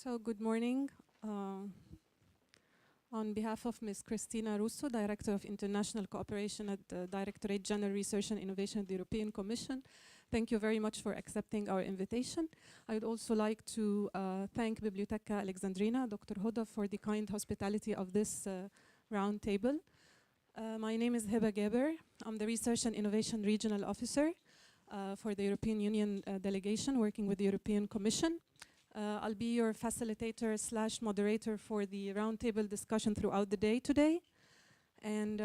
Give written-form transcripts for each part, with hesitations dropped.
So good morning. On behalf of Ms. Cristina Russo, Director of International Cooperation at the Directorate General Research and Innovation at the European Commission, thank you very much for accepting our invitation. I would also like to thank Bibliotheca Alexandrina, Dr. Hoda, for the kind hospitality of this roundtable. My name is Hiba Geber. I'm the Research and Innovation Regional Officer for the European Union delegation working with the European Commission. I'll be your facilitator / moderator for the roundtable discussion throughout the day today. And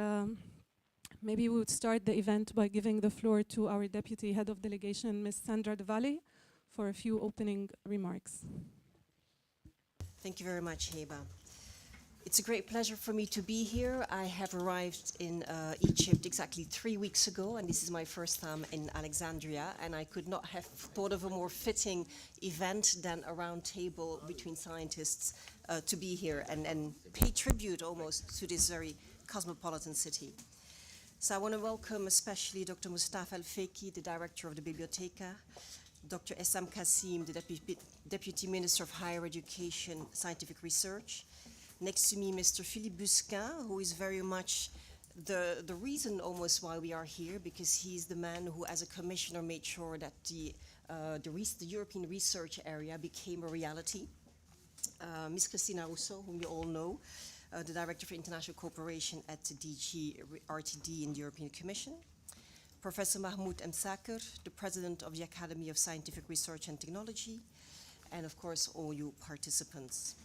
maybe we would start the event by giving the floor to our Deputy Head of Delegation, Ms. Sandra De Valle, for a few opening remarks. Thank you very much, Heba. It's a great pleasure for me to be here. I have arrived in Egypt exactly 3 weeks ago, and this is my first time in Alexandria, and I could not have thought of a more fitting event than a round table between scientists to be here and pay tribute almost to this very cosmopolitan city. So I want to welcome especially Dr. Mustafa Al-Feki, the director of the Bibliotheca, Dr. Essam Kassim, the Deputy Minister of Higher Education, Scientific Research. Next to me, Mr. Philippe Busquin, who is very much the reason almost why we are here, because he's the man who, as a commissioner, made sure that the European research area became a reality. Ms. Cristina Russo, whom you all know, the Director for International Cooperation at the DG RTD in the European Commission. Professor Mahmoud Msaker, the President of the Academy of Scientific Research and Technology, and of course, all you participants.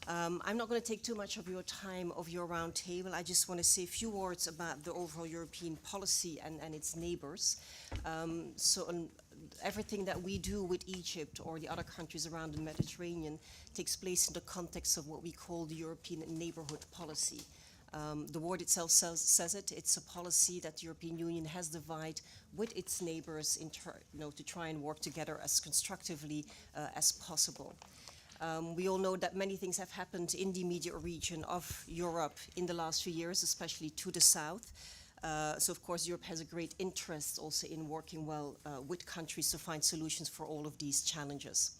I'm not going to take too much of your time of your round table. I just want to say a few words about the overall European policy and its neighbors. Everything that we do with Egypt or the other countries around the Mediterranean takes place in the context of what we call the European neighborhood policy. The word itself says it. It's a policy that the European Union has devised with its neighbors to try and work together as constructively as possible. We all know that many things have happened in the immediate region of Europe in the last few years, especially to the south. So of course, Europe has a great interest also in working well with countries to find solutions for all of these challenges.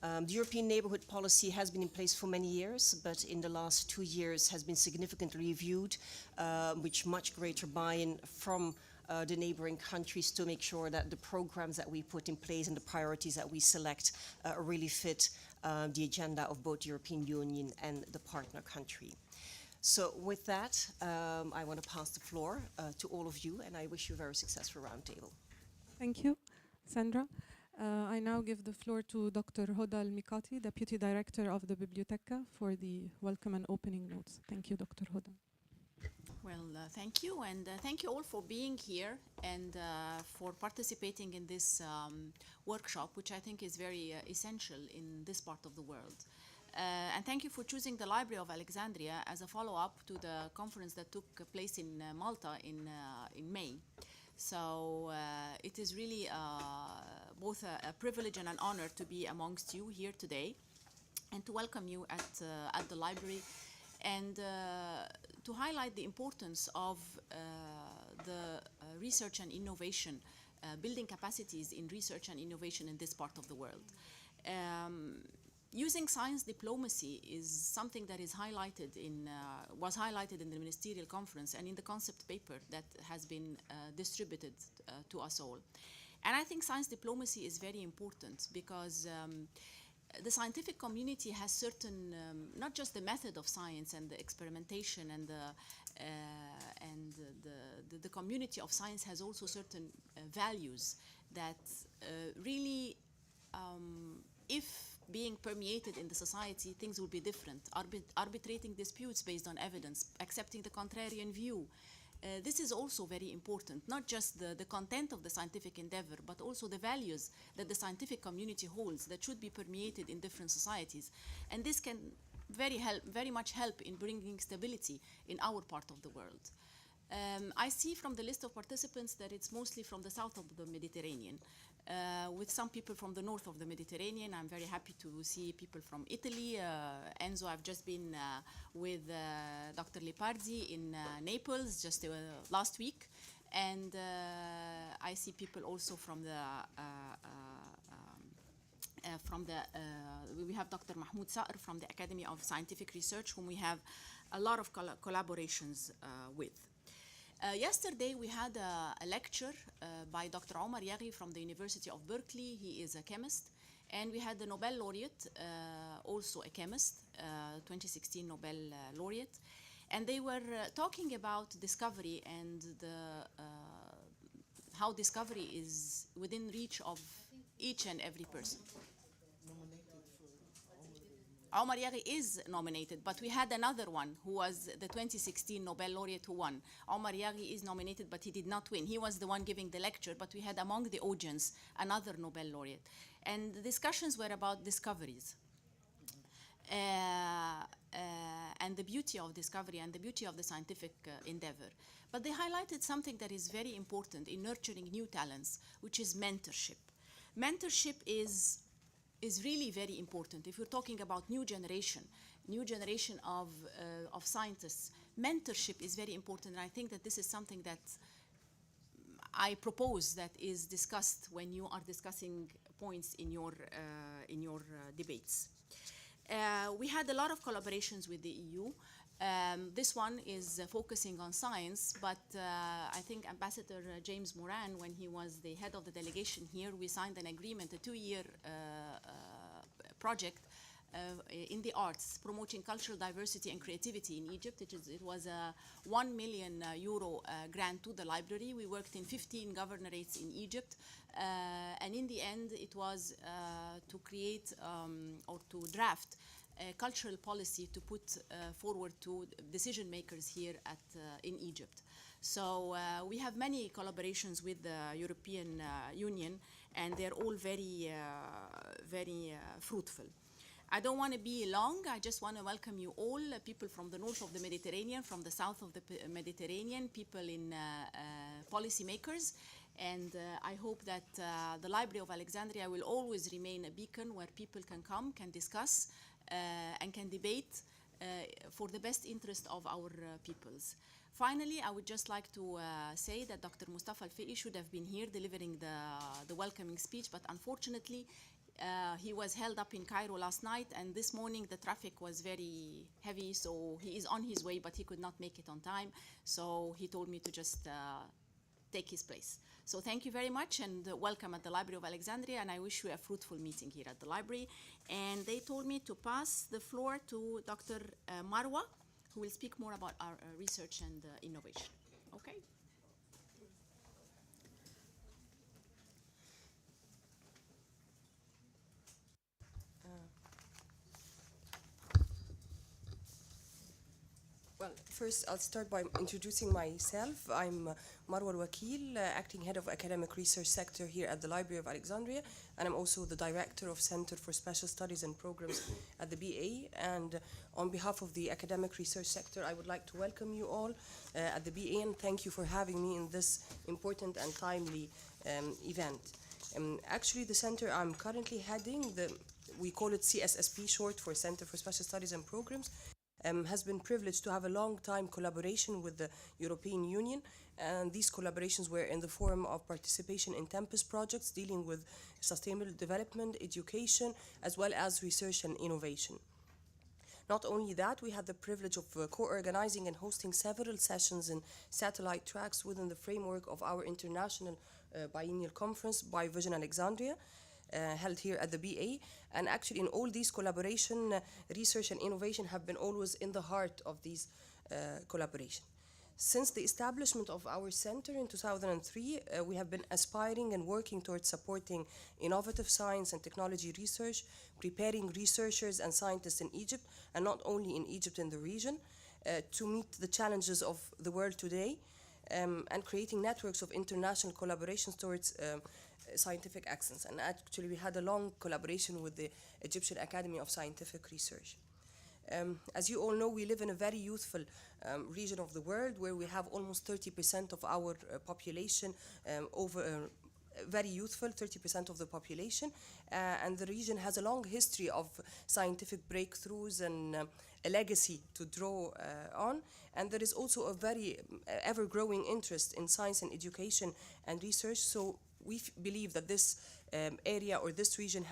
The European neighborhood policy has been in place for many years, but in the last 2 years has been significantly reviewed, with much greater buy-in from the neighboring countries to make sure that the programs that we put in place and the priorities that we select really fit the agenda of both the European Union and the partner country. So with that, I want to pass the floor to all of you, and I wish you a very successful roundtable. Thank you, Sandra. I now give the floor to Dr. Hoda Al-Mikati, Deputy Director of the Bibliotheca, for the welcome and opening notes. Thank you, Dr. Hoda. Well, thank you, and thank you all for being here and for participating in this workshop, which I think is very essential in this part of the world. And thank you for choosing the Library of Alexandria as a follow-up to the conference that took place in Malta in May. So it is really both a privilege and an honor to be amongst you here today and to welcome you at the library and to highlight the importance of the research and innovation, building capacities in research and innovation in this part of the world. Using science diplomacy is something that is was highlighted in the ministerial conference and in the concept paper that has been distributed to us all. And I think science diplomacy is very important because the scientific community has certain, not just the method of science and the experimentation and the community of science has also certain values that really, if being permeated in the society, things will be different. Arbitrating disputes based on evidence, accepting the contrarian view. This is also very important, not just the content of the scientific endeavor, but also the values that the scientific community holds that should be permeated in different societies. And this can very much help in bringing stability in our part of the world. I see from the list of participants that it's mostly from the south of the Mediterranean, with some people from the north of the Mediterranean. I'm very happy to see people from Italy. Enzo, I've just been with Dr. Lipardi in Naples just last week. And I see people also from the we have Dr. Mahmoud Saqr from the Academy of Scientific Research, whom we have a lot of collaborations with. Yesterday we had a lecture by Dr. Omar Yaghi from the University of Berkeley. He is a chemist. And we had the Nobel laureate, also a chemist, 2016 Nobel laureate. And they were talking about discovery and how discovery is within reach of each and every person. Omar Yaghi is nominated, but we had another one who was the 2016 Nobel laureate who won. Omar Yaghi is nominated, but he did not win. He was the one giving the lecture, but we had among the audience another Nobel laureate. And the discussions were about discoveries. And the beauty of discovery and the beauty of the scientific endeavor. But they highlighted something that is very important in nurturing new talents, which is mentorship. Mentorship is really very important. If you're talking about new generation of scientists, mentorship is very important. And I think that this is something that I propose that is discussed when you are discussing points in your debates. We had a lot of collaborations with the EU. This one is focusing on science, but I think Ambassador James Moran, when he was the head of the delegation here, we signed an agreement, a 2-year project in the arts, promoting cultural diversity and creativity in Egypt. It was a €1 million grant to the library. We worked in 15 governorates in Egypt, and in the end it was to create or to draft a cultural policy to put forward to decision makers here in Egypt. So we have many collaborations with the European Union, and they're all very, very fruitful. I don't want to be long. I just want to welcome you all, people from the north of the Mediterranean, from the south of the Mediterranean, people in policymakers. And I hope that the Library of Alexandria will always remain a beacon where people can come, can discuss, and can debate for the best interest of our peoples. Finally, I would just like to say that Dr. Mustafa Al-Fiqi should have been here delivering the welcoming speech, but unfortunately, he was held up in Cairo last night, and this morning the traffic was very heavy, so he is on his way, but he could not make it on time. So he told me to just take his place. So thank you very much, and welcome at the Library of Alexandria, and I wish you a fruitful meeting here at the library. And they told me to pass the floor to Dr. Marwa, who will speak more about our research and innovation. Okay? Well, first I'll start by introducing myself. I'm Marwa Al-Wakil, Acting Head of Academic Research Sector here at the Library of Alexandria, and I'm also the Director of Center for Special Studies and Programs at the BA. And on behalf of the Academic Research Sector, I would like to welcome you all at the BA, and thank you for having me in this important and timely event. Actually, the center I'm currently heading, we call it CSSP, short for Center for Special Studies and Programs, has been privileged to have a long-time collaboration with the European Union, and these collaborations were in the form of participation in Tempest projects dealing with sustainable development, education, as well as research and innovation. Not only that, we had the privilege of co-organizing and hosting several sessions in satellite tracks within the framework of our international biennial conference by Vision Alexandria, held here at the BA. And actually in all these collaboration, research and innovation have been always in the heart of these collaboration. Since the establishment of our center in 2003, we have been aspiring and working towards supporting innovative science and technology research, preparing researchers and scientists in Egypt, and not only in Egypt, in the region, to meet the challenges of the world today, and creating networks of international collaborations towards scientific excellence. And actually we had a long collaboration with the Egyptian Academy of Scientific Research. As you all know, we live in a very youthful region of the world where we have almost 30% of our population very youthful, 30% of the population, and the region has a long history of scientific breakthroughs and a legacy to draw on, and there is also a very ever-growing interest in science and education and research. So we believe that this area or this region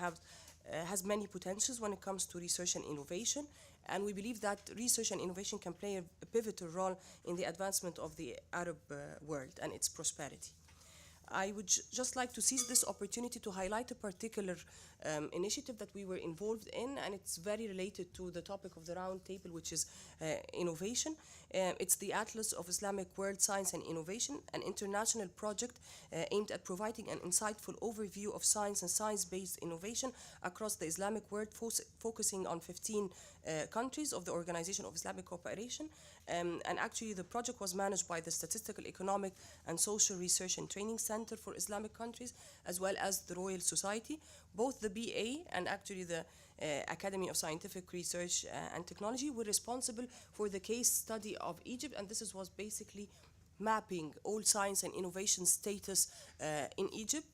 has many potentials when it comes to research and innovation, and we believe that research and innovation can play a pivotal role in the advancement of the Arab world and its prosperity. I would just like to seize this opportunity to highlight a particular initiative that we were involved in, and it's very related to the topic of the Roundtable, which is innovation. It's the Atlas of Islamic World Science and Innovation, an international project aimed at providing an insightful overview of science and science-based innovation across the Islamic world, focusing on 15 countries of the Organization of Islamic Cooperation. And actually the project was managed by the Statistical, Economic and Social Research and Training Center for Islamic Countries, as well as the Royal Society. Both the BA and actually the Academy of Scientific Research and Technology were responsible for the case study of Egypt, and this was basically mapping all science and innovation status in Egypt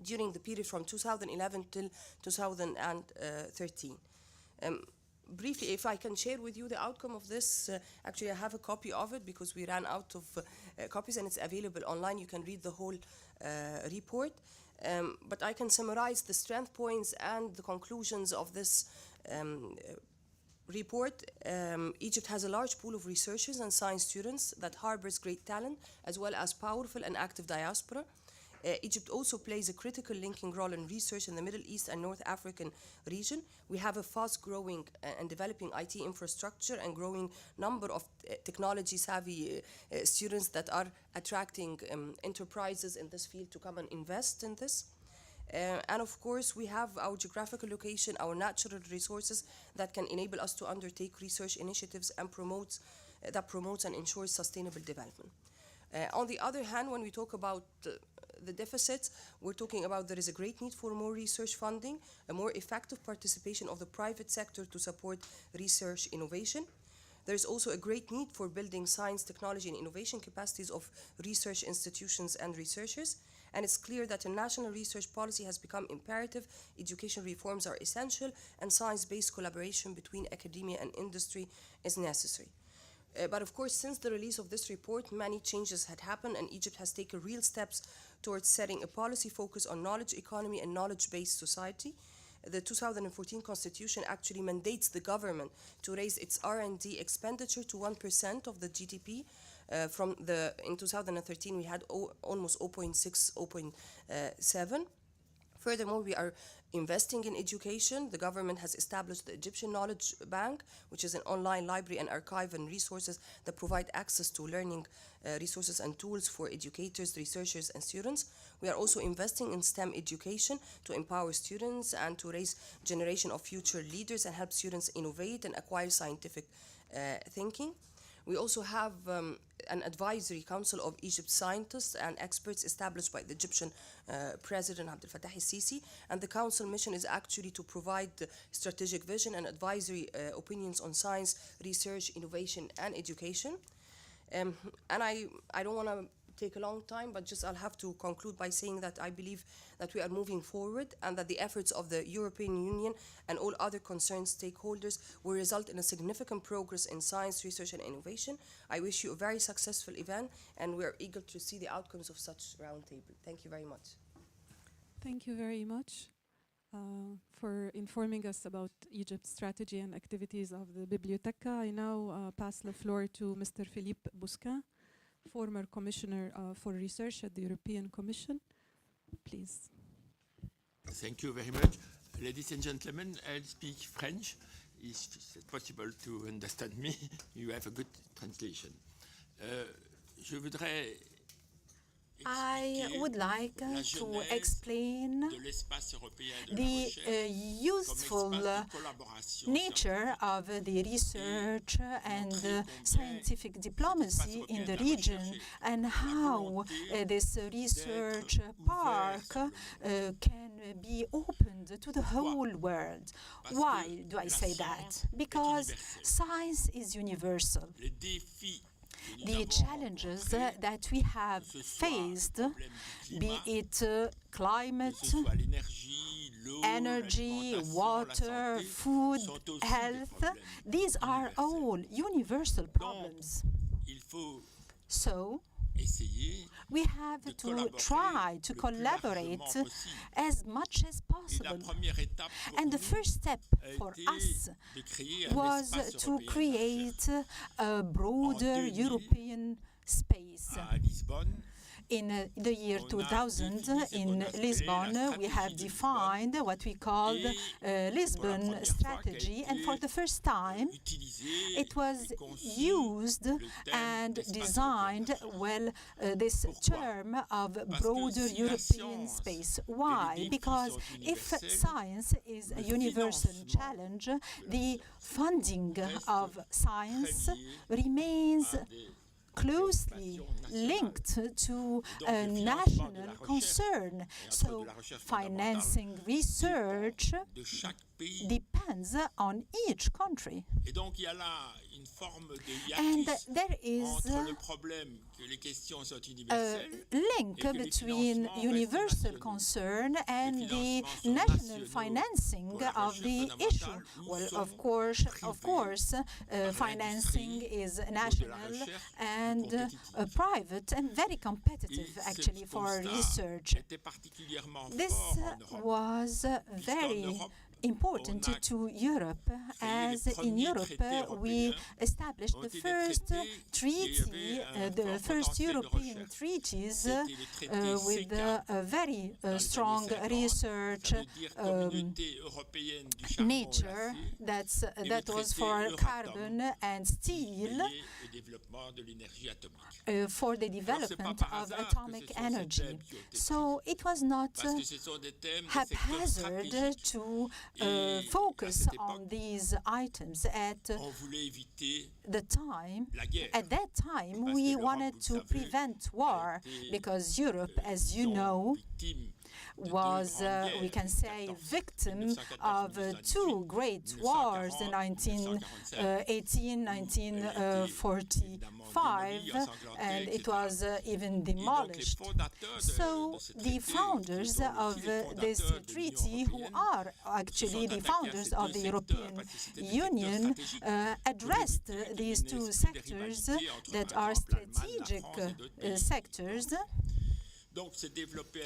during the period from 2011 till 2013. Briefly, if I can share with you the outcome of this, actually I have a copy of it because we ran out of copies and it's available online. You can read the whole report. But I can summarize the strength points and the conclusions of this report. Egypt has a large pool of researchers and science students that harbors great talent, as well as powerful and active diaspora. Egypt also plays a critical linking role in research in the Middle East and North African region. We have a fast-growing and developing IT infrastructure and growing number of technology-savvy students that are attracting enterprises in this field to come and invest in this. And of course, we have our geographical location, our natural resources that can enable us to undertake research initiatives and promotes and ensures sustainable development. On the other hand, when we talk about the deficits, we're talking about there is a great need for more research funding, a more effective participation of the private sector to support research innovation. There's also a great need for building science, technology, and innovation capacities of research institutions and researchers. And it's clear that a national research policy has become imperative, education reforms are essential, and science-based collaboration between academia and industry is necessary. But of course, since the release of this report, many changes had happened, and Egypt has taken real steps towards setting a policy focus on knowledge economy and knowledge-based society. The 2014 constitution actually mandates the government to raise its R&D expenditure to 1% of the GDP. In 2013, we had almost 0.6, 0.7. Furthermore, we are investing in education. The government has established the Egyptian Knowledge Bank, which is an online library and archive and resources that provide access to learning resources and tools for educators, researchers, and students. We are also investing in STEM education to empower students and to raise generation of future leaders and help students innovate and acquire scientific thinking. We also have an advisory council of Egypt scientists and experts established by the Egyptian President Abdel Fattah el-Sisi, and the council mission is actually to provide strategic vision and advisory opinions on science, research, innovation, and education. And I don't want to take a long time, but just I'll have to conclude by saying that I believe that we are moving forward and that the efforts of the European Union and all other concerned stakeholders will result in a significant progress in science, research, and innovation. I wish you a very successful event, and we are eager to see the outcomes of such roundtable. Thank you very much. Thank you very much for informing us about Egypt's strategy and activities of the Bibliotheca. I now pass the floor to Mr. Philippe Bousquin, former Commissioner for Research at the European Commission. Please. Thank you very much. Ladies and gentlemen, I'll speak French. Is it possible to understand me? You have a good translation. Je voudrais I would like to explain the useful nature of the research and scientific diplomacy in the region, and how this research park can be opened to the whole world. Why do I say that? Because science is universal. The challenges that we have faced, be it climate, energy, water, food, health, these are all universal problems. So we have to try to collaborate as much as possible. And the first step for us was to create a broader European space. In the year 2000, in Lisbon, we have defined what we called Lisbon strategy, and for the first time, it was used and designed well this term of broader European space. Why? Because if science is a universal challenge, the funding of science remains closely linked to a national concern. So financing research depends on each country. And there is a link between universal concern and the national financing of the issue. Well, of course, financing is national and private and very competitive, actually, for research. This was very important to Europe, as in Europe we established the first treaty, the first European treaties with a very strong research nature. That was for carbon and steel, for the development of atomic energy. So it was not haphazard to focus on these items at the time. At that time, we wanted to prevent war, because Europe, as you know, was, we can say, victim of two great wars in 1918, 1945, and it was even demolished. So the founders of this treaty, who are actually the founders of the European Union, addressed these two sectors that are strategic sectors.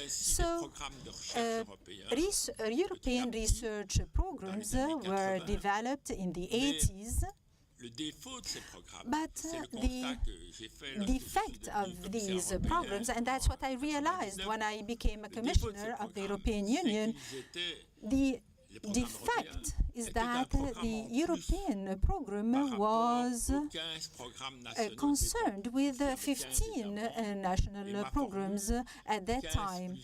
So, European research programs were developed in the 80s, but the defect of these programs, and that's what I realized when I became a commissioner of the European Union, the defect is that the European program was concerned with 15 national programs at that time,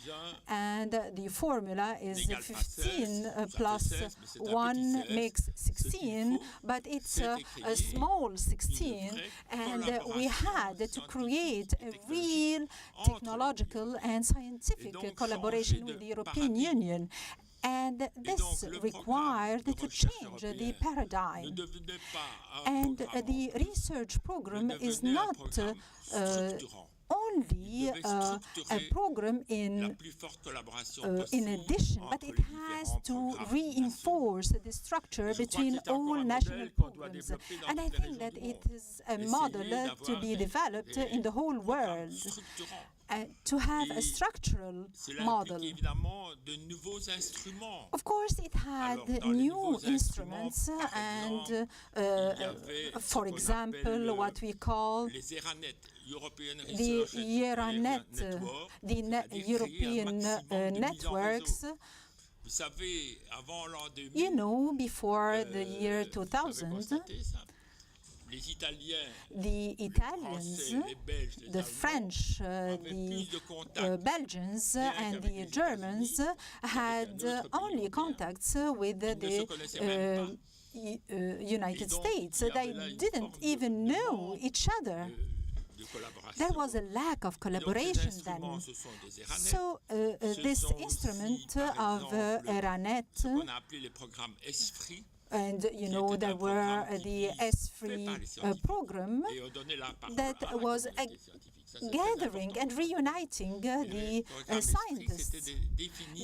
and the formula is 15 plus 1 makes 16, but it's a small 16, and we had to create a real technological and scientific collaboration with the European Union. And this required to change the paradigm. And the research program is not only a program in addition, but it has to reinforce the structure between all national programs. And I think that it is a model to be developed in the whole world. To have a structural model. Of course, it had new instruments, and for example, what we call the Euronet, the European networks. You know, before the year 2000, the Italians, the French, the Belgians, and the Germans had only contacts with the United States. They didn't even know each other. There was a lack of collaboration then. So this instrument of Euronet, and you know, there were the ESFRI program that was gathering and reuniting the scientists.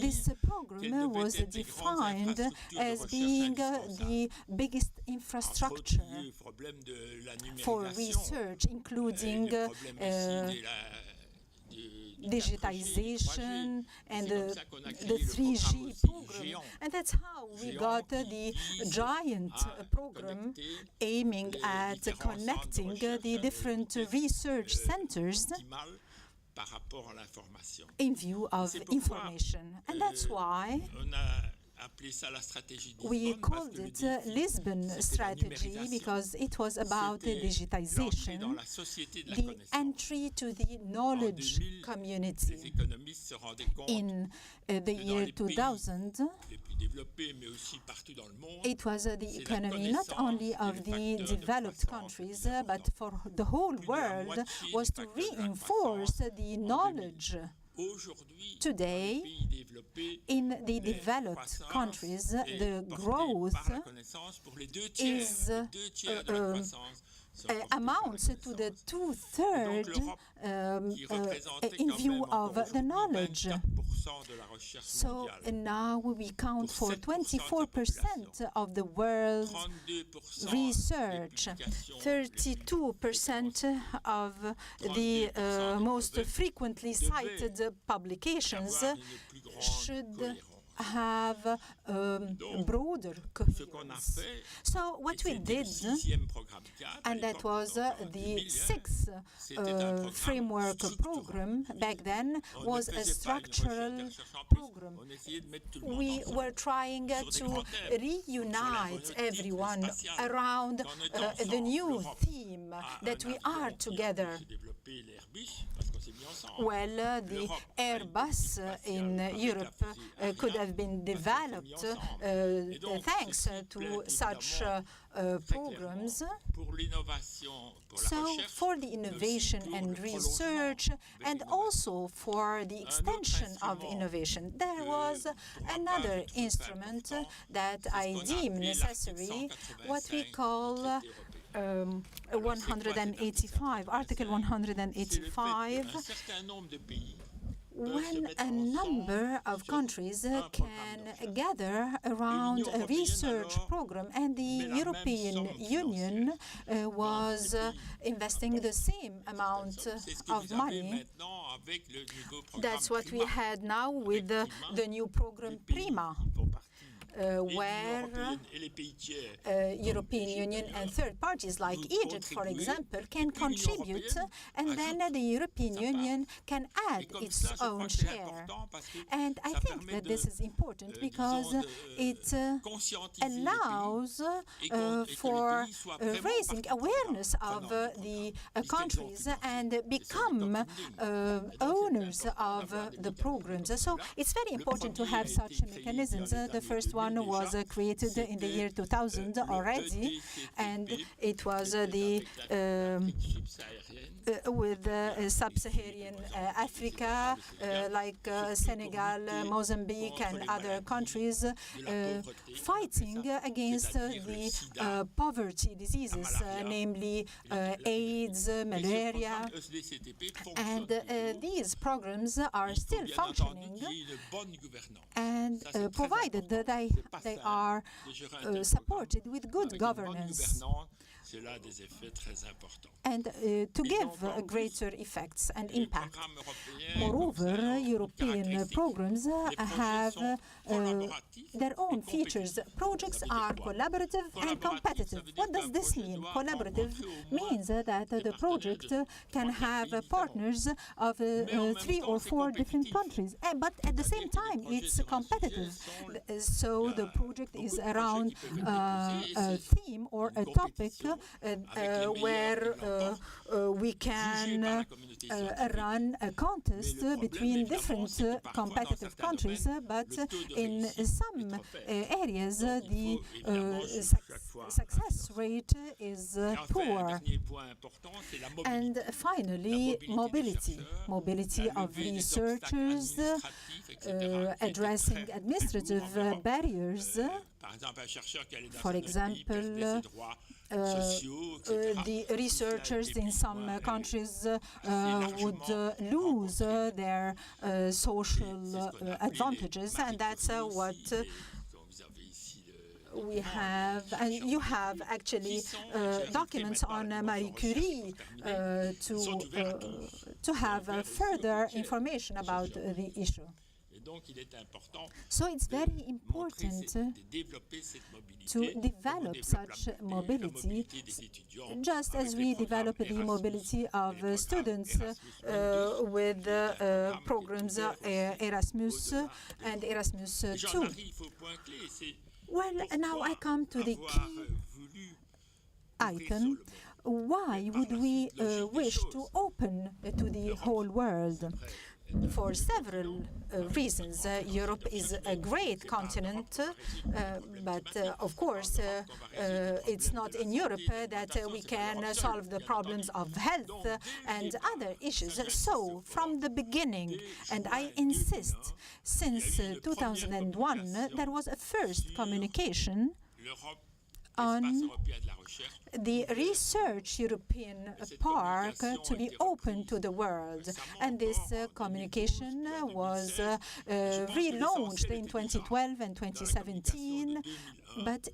This program was defined as being the biggest infrastructure for research, including digitization and the 3G program. And that's how we got the giant program aiming at connecting the different research centers in view of information. And that's why we called it Lisbon strategy, because it was about digitization, the entry to the knowledge community. In the year 2000, it was the economy not only of the developed countries, but for the whole world, was to reinforce the knowledge. Today, in the developed countries, the growth is amounts to the 2/3 in view of the knowledge. So now we count for 24% of the world's research, 32% of the most frequently cited publications should have broader coherence. So what we did, and that was the 6th framework program back then, was a structural program. We were trying to reunite everyone around the new theme that we are together. Well, the Airbus in Europe could have been developed thanks to such programs. So for the innovation and research, and also for the extension of innovation, there was another instrument that I deem necessary, what we call 185, Article 185, when a number of countries can gather around a research program, and the European Union was investing the same amount of money. That's what we had now with the new program PRIMA, where European Union and third parties like Egypt, for example, can contribute, and then the European Union can add its own share. And I think that this is important because it allows for raising awareness of the countries and become owners of the programs. So it's very important to have such mechanisms. The first one was created in the year 2000 already, and it was with sub-Saharan Africa, like Senegal, Mozambique, and other countries, fighting against the poverty diseases, namely AIDS, malaria, and these programs are still functioning, and provided that they are supported with good governance, and to give greater effects and impact. Moreover, European programs have their own features. Projects are collaborative and competitive. What does this mean? Collaborative means that the project can have partners of 3 or 4 different countries, but at the same time it's competitive. So the project is around a theme or a topic where we can run a contest between different competitive countries, but in some areas the success rate is poor. And finally, mobility of researchers, addressing administrative barriers For example, the researchers in some countries would lose their social advantages, and that's what we have. And you have actually documents on Marie Curie to have further information about the issue. So it's very important to develop such mobility, just as we develop the mobility of students with programs Erasmus and Erasmus II. Well, now I come to the key item. Why would we wish to open to the whole world? For several reasons. Europe is a great continent, but of course it's not in Europe that we can solve the problems of health and other issues. So from the beginning, and I insist, since 2001, there was a first communication on the research European Park to be open to the world. And this communication was relaunched in 2012 and 2017. But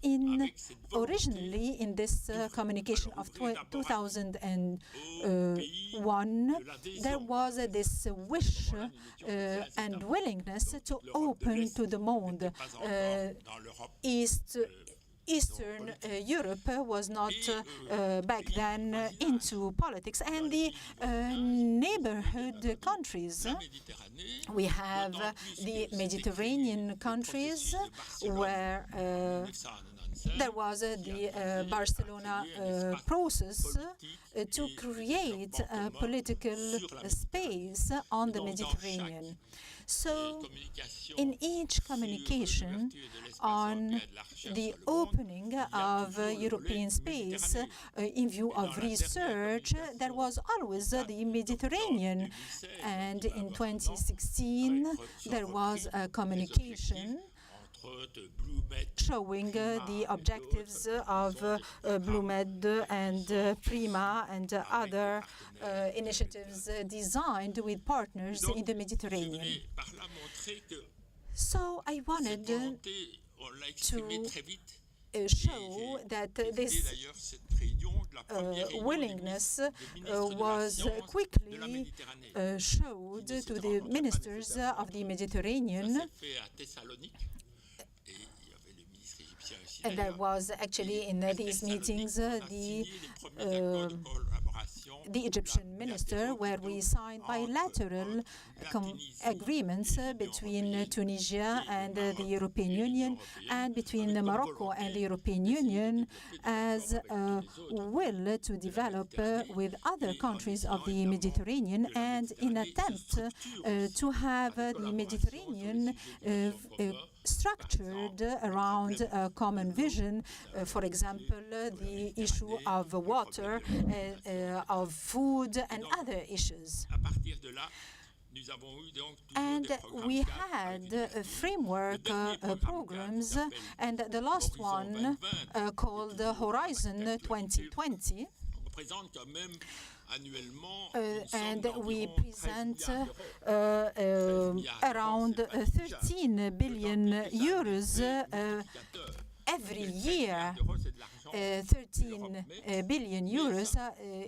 originally, in this communication of 2001, there was this wish and willingness to open to the monde. Eastern Europe was not back then into politics, and the neighborhood countries. We have the Mediterranean countries where there was the Barcelona process to create a political space on the Mediterranean. So, in each communication on the opening of European space in view of research, there was always the Mediterranean. And in 2016, there was a communication showing the objectives of BlueMed and Prima and other initiatives designed with partners in the Mediterranean. So I wanted to show that this willingness was quickly showed to the ministers of the Mediterranean. And there was actually in these meetings the Egyptian minister, where we signed bilateral agreements between Tunisia and the European Union, and between Morocco and the European Union, as a will to develop with other countries of the Mediterranean, and in attempt to have the Mediterranean structured around a common vision, for example, the issue of water, of food, and other issues. And we had framework programs, and the last one called Horizon 2020. And we present around 13 billion euros every year. 13 billion euros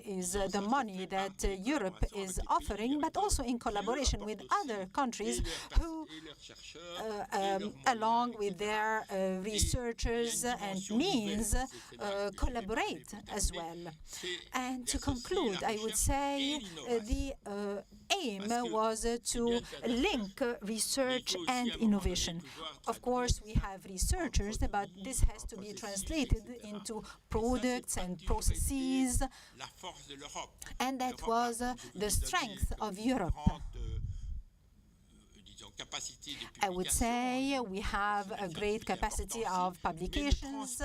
is the money that Europe is offering, but also in collaboration with other countries who, along with their researchers and means, collaborate as well. And to conclude, I would say the aim was to link research and innovation. Of course, we have researchers, but this has to be translated into products and processes, and that was the strength of Europe. I would say we have a great capacity of publications,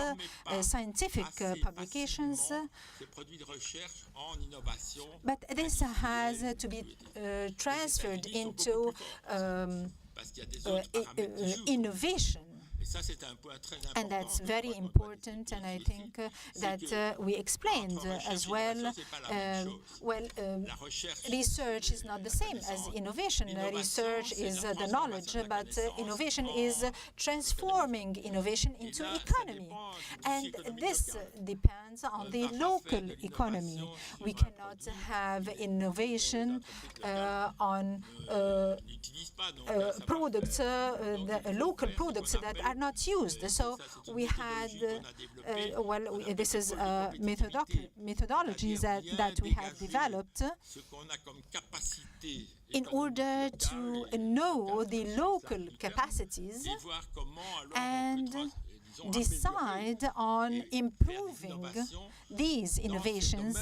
scientific publications, but this has to be transferred into innovation. And that's very important, and I think that we explained as well. Research is not the same as innovation. Research is the knowledge, but innovation is transforming innovation into economy. And this depends on the local economy. We cannot have innovation on products, local products that are not used. So we had, this is methodologies that we have developed in order to know the local capacities and decide on improving these innovations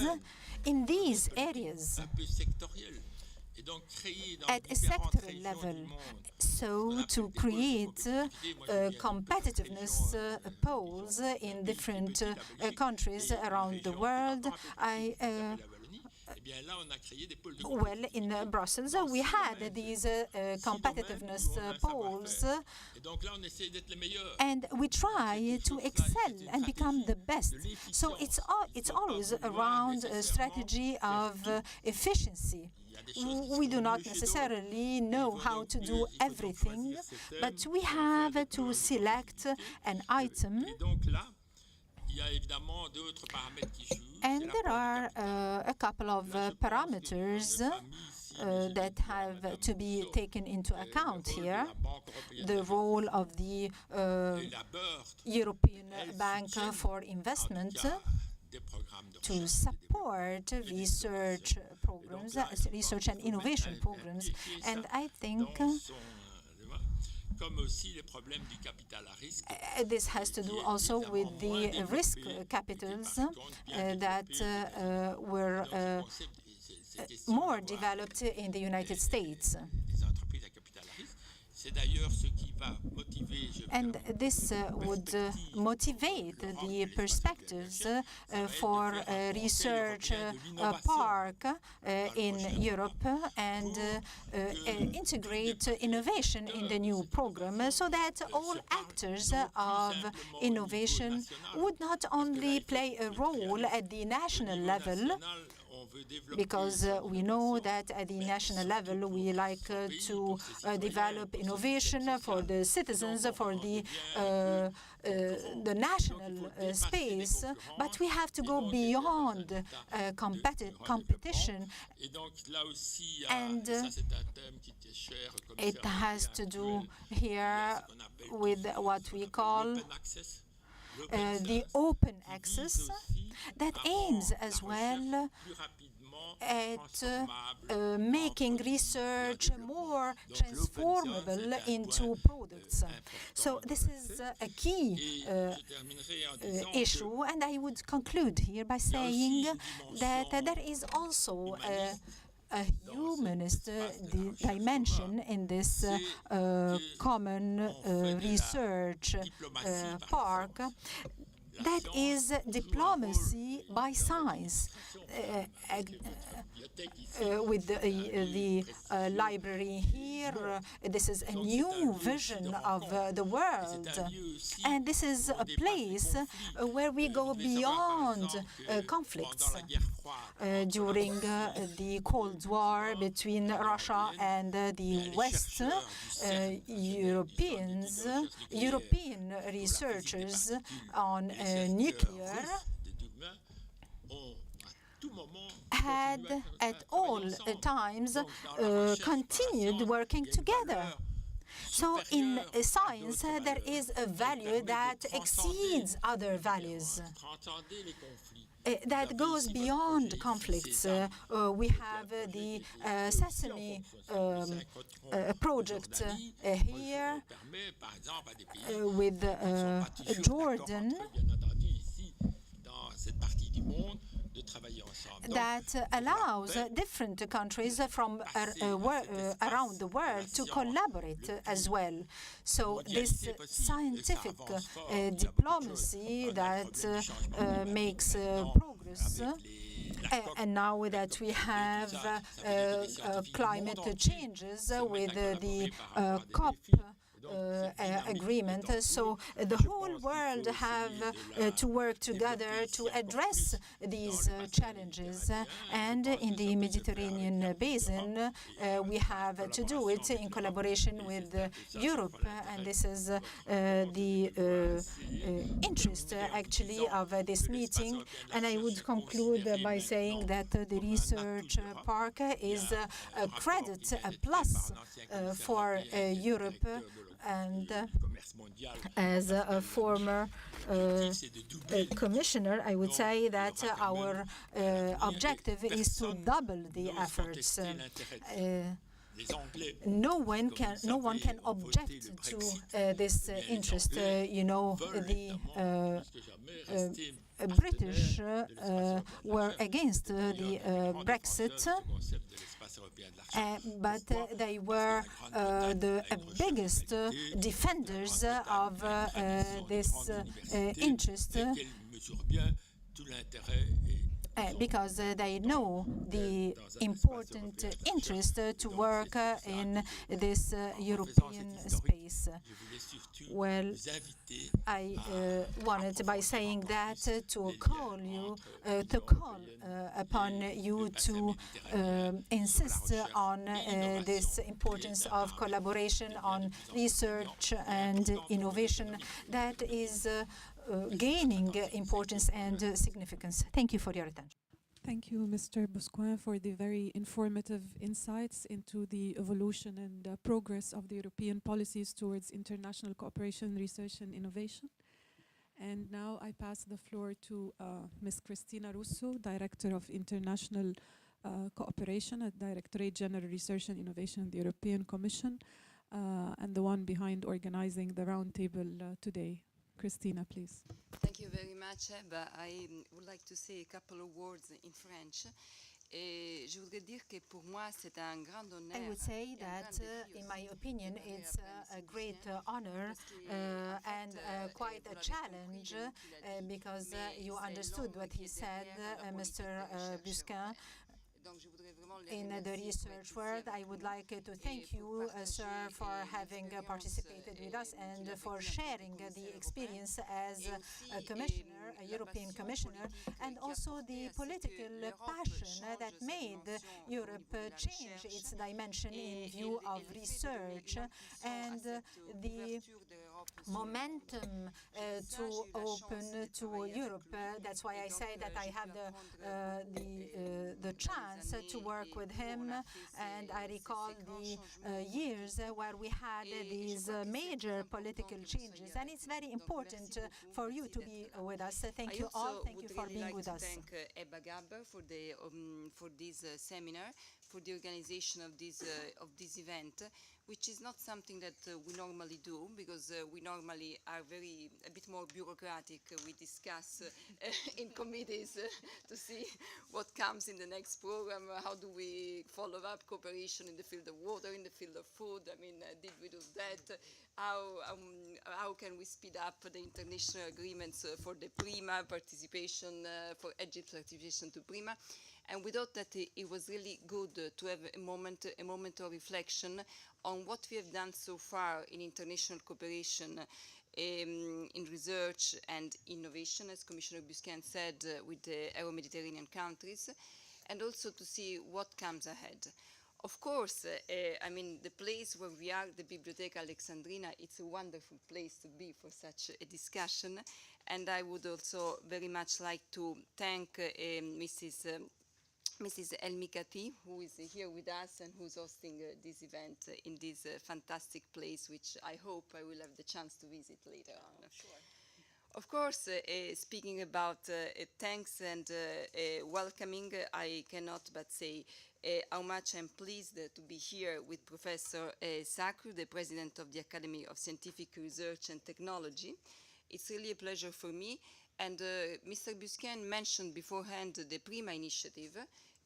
in these areas at a sectoral level, so to create competitiveness poles in different countries around the world. In Brussels, we had these competitiveness poles, and we try to excel and become the best. So it's always around a strategy of efficiency. We do not necessarily know how to do everything, but we have to select an item. And there are a couple of parameters that have to be taken into account here. The role of the European Bank for Investment to support research programs, research and innovation programs. And I think this has to do also with the risk capitals that were more developed in the United States. And this would motivate the perspectives for a research park in Europe and integrate innovation in the new program so that all actors of innovation would not only play a role at the national level, because we know that at the national level we like to develop innovation for the citizens, for the national space, but we have to go beyond competition, and it has to do here with what we call the open access that aims as well at making research more transformable into products. So this is a key issue, and I would conclude here by saying that there is also a humanist dimension in this common research park. That is diplomacy by science. With the library here, this is a new vision of the world. And this is a place where we go beyond conflicts. During the Cold War between Russia and the West, European researchers on nuclear had at all times continued working together. So in science, there is a value that exceeds other values, that goes beyond conflicts. We have the Sesame project here with Jordan, that allows different countries from around the world to collaborate as well. So this scientific diplomacy that makes progress. And now that we have climate changes with the COP agreement. So the whole world have to work together to address these challenges. And in the Mediterranean basin, we have to do it in collaboration with Europe. And this is the interest, actually, of this meeting. And I would conclude by saying that the research park is a credit, a plus for Europe. And as a former commissioner, I would say that our objective is to double the efforts. No one can object to this interest. You know, the British were against the Brexit, but they were the biggest defenders of this interest. Because they know the important interest to work in this European space. Well, I wanted by saying that to call upon you to insist on this importance of collaboration on research and innovation that is gaining importance and significance. Thank you for your attention. Thank you, Mr. Busquin, for the very informative insights into the evolution and progress of the European policies towards international cooperation, research and innovation. And now I pass the floor to Ms. Cristina Russo, Director of International Cooperation at Directorate General Research and Innovation at the European Commission, and the one behind organizing the roundtable today. Cristina, please. Thank you very much, Eba. I would like to say a couple of words in French. Je voudrais dire que pour moi, c'est un grand honneur. I would say that, in my opinion, it's a great honor and quite a challenge because you understood what he said, Mr. Busquin. In the research world, I would like to thank you, sir, for having participated with us and for sharing the experience as a commissioner, a European commissioner, and also the political passion that made Europe change its dimension in view of research and the momentum to open to Europe. That's why I say that I had the chance to work with him, and I recall the years where we had these major political changes, and it's very important for you to be with us. Thank you all. Thank you for being with us. I would like to thank Eba Gabber for this seminar, for the organization of this event, which is not something that we normally do, because we normally are a bit more bureaucratic. We discuss in committees to see what comes in the next program, how do we follow up cooperation in the field of water, in the field of food. I mean, did we do that? How can we speed up the international agreements for the PRIMA participation, for Egypt's participation to PRIMA? And we thought that it was really good to have a moment of reflection on what we have done so far in international cooperation in research and innovation, as Commissioner Busquin said, with the Euro-Mediterranean countries, and also to see what comes ahead. Of course, I mean, the place where we are, the Bibliotheca Alexandrina, it's a wonderful place to be for such a discussion. And I would also very much like to thank Mrs. Elmikati, who is here with us and who's hosting this event in this fantastic place, which I hope I will have the chance to visit later on. Sure. Of course, speaking about thanks and welcoming, I cannot but say how much I'm pleased to be here with Professor Sakru, the President of the Academy of Scientific Research and Technology. It's really a pleasure for me. And Mr. Busquin mentioned beforehand the PRIMA initiative.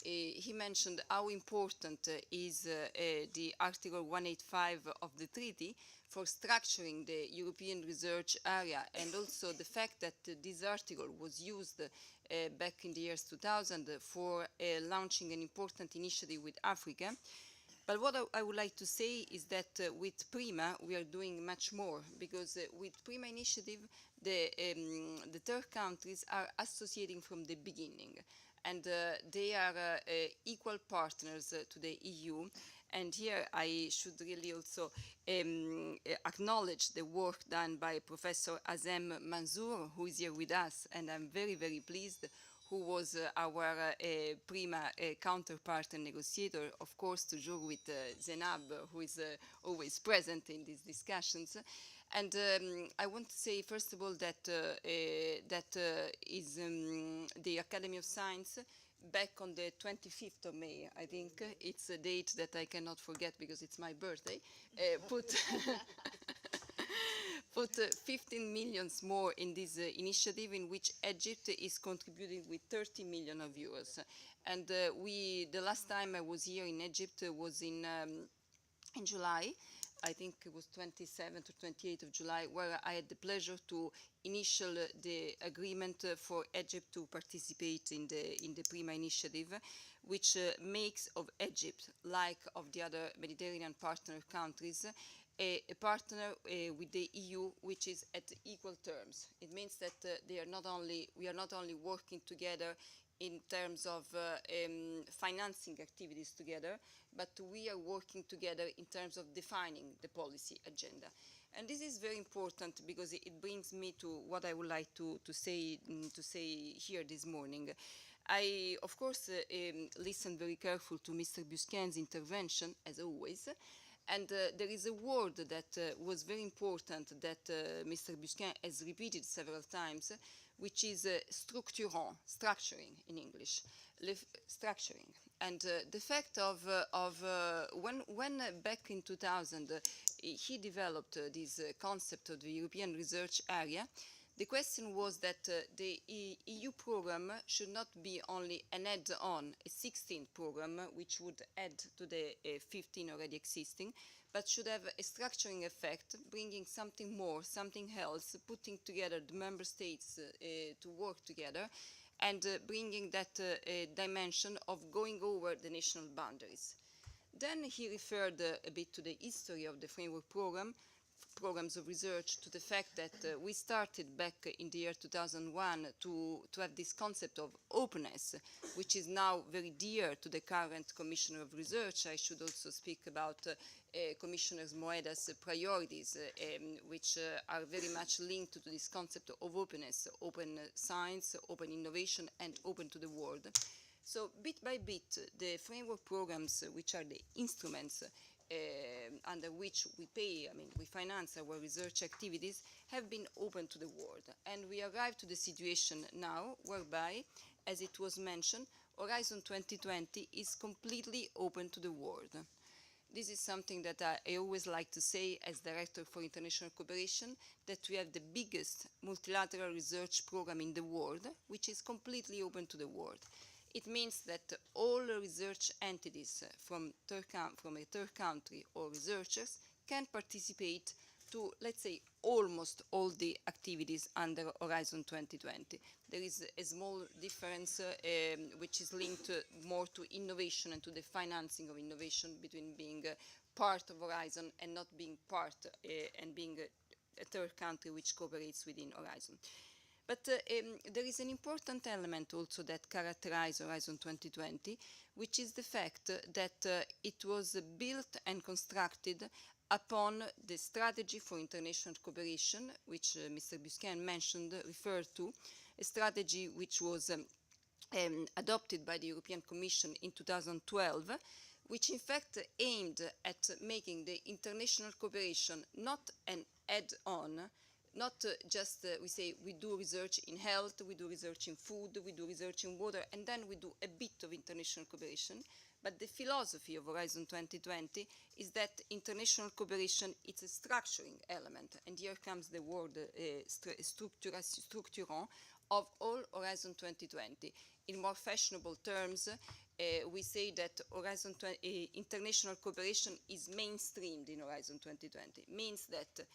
He mentioned how important is the Article 185 of the treaty for structuring the European research area, and also the fact that this article was used back in the years 2000 for launching an important initiative with Africa. But what I would like to say is that with PRIMA, we are doing much more, because with PRIMA initiative, the third countries are associating from the beginning, and they are equal partners to the EU. And here I should really also acknowledge the work done by Professor Azem Manzour, who is here with us, and I'm very, very pleased, who was our PRIMA counterpart and negotiator, of course, toujours with Zenab, who is always present in these discussions. And I want to say, first of all, that is the Academy of Science, back on the 25th of May, I think, it's a date that I cannot forget because it's my birthday, put 15 million more in this initiative, in which Egypt is contributing with 30 million of euros. And the last time I was here in Egypt was in July. I think it was 27th or 28th of July, where I had the pleasure to initial the agreement for Egypt to participate in the PRIMA initiative, which makes of Egypt, like of the other Mediterranean partner countries, a partner with the EU, which is at equal terms. It means that we are not only working together in terms of financing activities together, but we are working together in terms of defining the policy agenda. And this is very important, because it brings me to what I would like to say here this morning. I, of course, listened very carefully to Mr. Busquin's intervention, as always. And there is a word that was very important that Mr. Busquin has repeated several times, which is structuring in English, structuring. And the fact of when back in 2000 he developed this concept of the European Research Area, the question was that the EU program should not be only an add-on, a 16th program, which would add to the 15 already existing, but should have a structuring effect, bringing something more, something else, putting together the member states to work together, and bringing that dimension of going over the national boundaries. Then he referred a bit to the history of the framework programs of research, to the fact that we started back in the year 2001 to have this concept of openness, which is now very dear to the current Commissioner of Research. I should also speak about Commissioner Moeda's priorities, which are very much linked to this concept of openness, open science, open innovation, and open to the world. So bit by bit, the framework programs, which are the instruments under which we finance our research activities, have been open to the world. And we arrived to the situation now whereby, as it was mentioned, Horizon 2020 is completely open to the world. This is something that I always like to say as Director for International Cooperation, that we have the biggest multilateral research program in the world, which is completely open to the world. It means that all research entities from a third country or researchers can participate to, let's say, almost all the activities under Horizon 2020. There is a small difference which is linked more to innovation and to the financing of innovation, between being part of Horizon and not being part and being a third country which cooperates within Horizon. But there is an important element also that characterizes Horizon 2020, which is the fact that it was built and constructed upon the strategy for international cooperation, which Mr. Busquin mentioned, referred to, a strategy which was adopted by the European Commission in 2012, which in fact aimed at making the international cooperation not an add-on, not just we say we do research in health, we do research in food, we do research in water, and then we do a bit of international cooperation. But the philosophy of Horizon 2020 is that international cooperation is a structuring element. And here comes the word structurant of all Horizon 2020. In more fashionable terms, we say that international cooperation is mainstreamed in Horizon 2020. Means that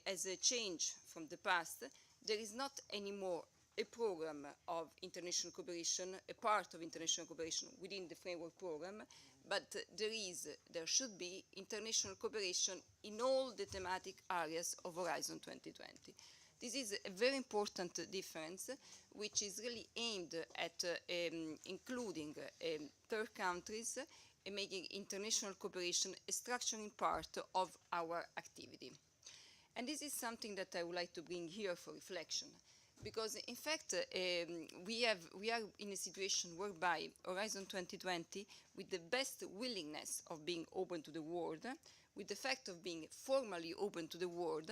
as a change from the past, there is not anymore a program of international cooperation, a part of international cooperation within the framework program, but there should be international cooperation in all the thematic areas of Horizon 2020. This is a very important difference, which is really aimed at including third countries and making international cooperation a structuring part of our activity. And this is something that I would like to bring here for reflection, because in fact we are in a situation whereby Horizon 2020, with the best willingness of being open to the world, with the fact of being formally open to the world,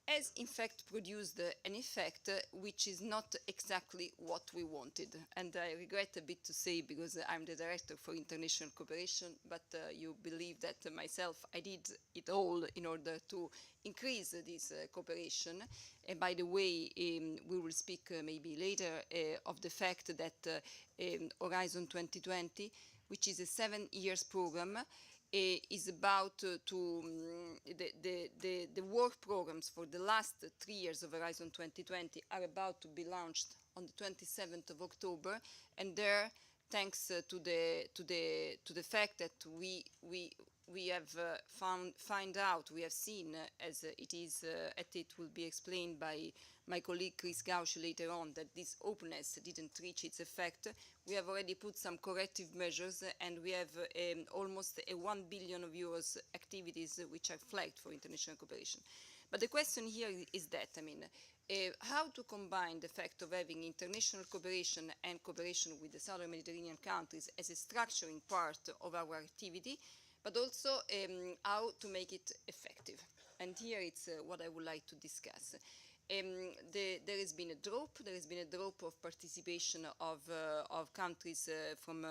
has in fact produced an effect which is not exactly what we wanted. And I regret a bit to say, because I'm the director for international cooperation, but you believe that myself, I did it all in order to increase this cooperation. And by the way, we will speak maybe later of the fact that Horizon 2020, which is a 7 years program, is about the work programs for the last 3 years of Horizon 2020 are about to be launched on the 27th of October, and there, thanks to the fact that we have we have seen, as it will be explained by my colleague Chris Gauch later on, that this openness didn't reach its effect. We have already put some corrective measures, and we have almost a 1 billion of euros activities which are flagged for international cooperation. But the question here is that, how to combine the fact of having international cooperation and cooperation with the Southern Mediterranean countries as a structuring part of our activity, but also how to make it effective. And here it's what I would like to discuss. There has been a drop of participation of countries from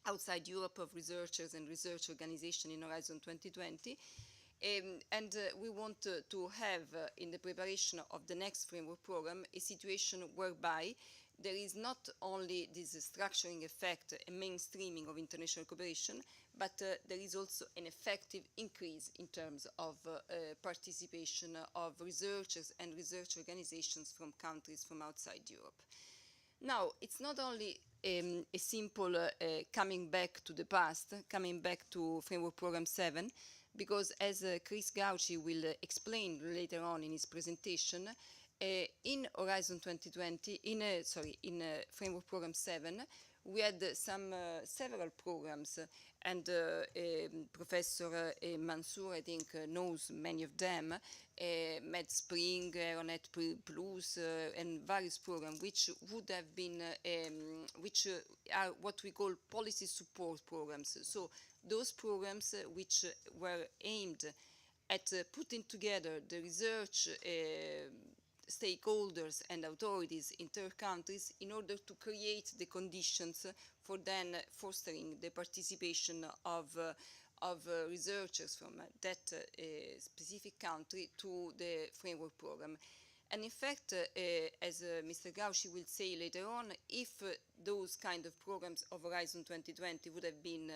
outside Europe, of researchers and research organizations in Horizon 2020. And we want to have, in the preparation of the next framework program, a situation whereby there is not only this structuring effect, a mainstreaming of international cooperation, but there is also an effective increase in terms of participation of researchers and research organizations from countries from outside Europe. Now, it's not only a simple coming back to the past, coming back to Framework Program 7, because as Chris Gauch will explain later on in his presentation, in Horizon 2020, in Framework Program 7, we had several programs, and Professor Mansour, I think, knows many of them, MedSpring, Aeronet Plus, and various programs, which would have been, which are what we call policy support programs. So those programs which were aimed at putting together the research stakeholders and authorities in third countries in order to create the conditions for then fostering the participation of researchers from that specific country to the framework program. And in fact, as Mr. Gauch will say later on, if those kind of programs of Horizon 2020 would have been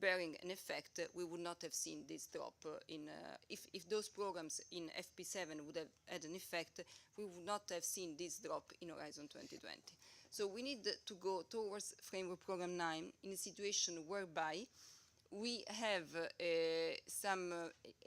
bearing an effect, we would not have seen this drop if those programs in FP7 would have had an effect, we would not have seen this drop in Horizon 2020. So we need to go towards Framework Program 9 in a situation whereby we have a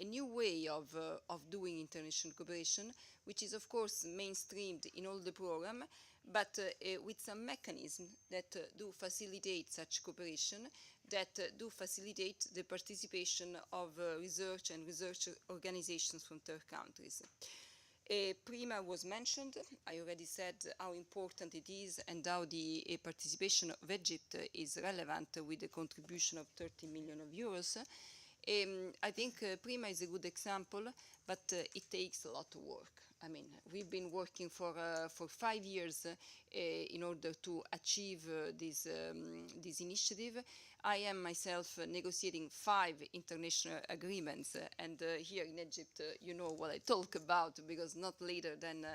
new way of doing international cooperation, which is of course mainstreamed in all the program, but with some mechanisms that do facilitate such cooperation, that do facilitate the participation of research and research organizations from third countries. PRIMA was mentioned. I already said how important it is and how the participation of Egypt is relevant with a contribution of 30 million of euros. I think PRIMA is a good example, but it takes a lot of work. I mean, we've been working for 5 years in order to achieve this initiative. I am myself negotiating 5 international agreements, and here in Egypt, you know what I talk about, because not later than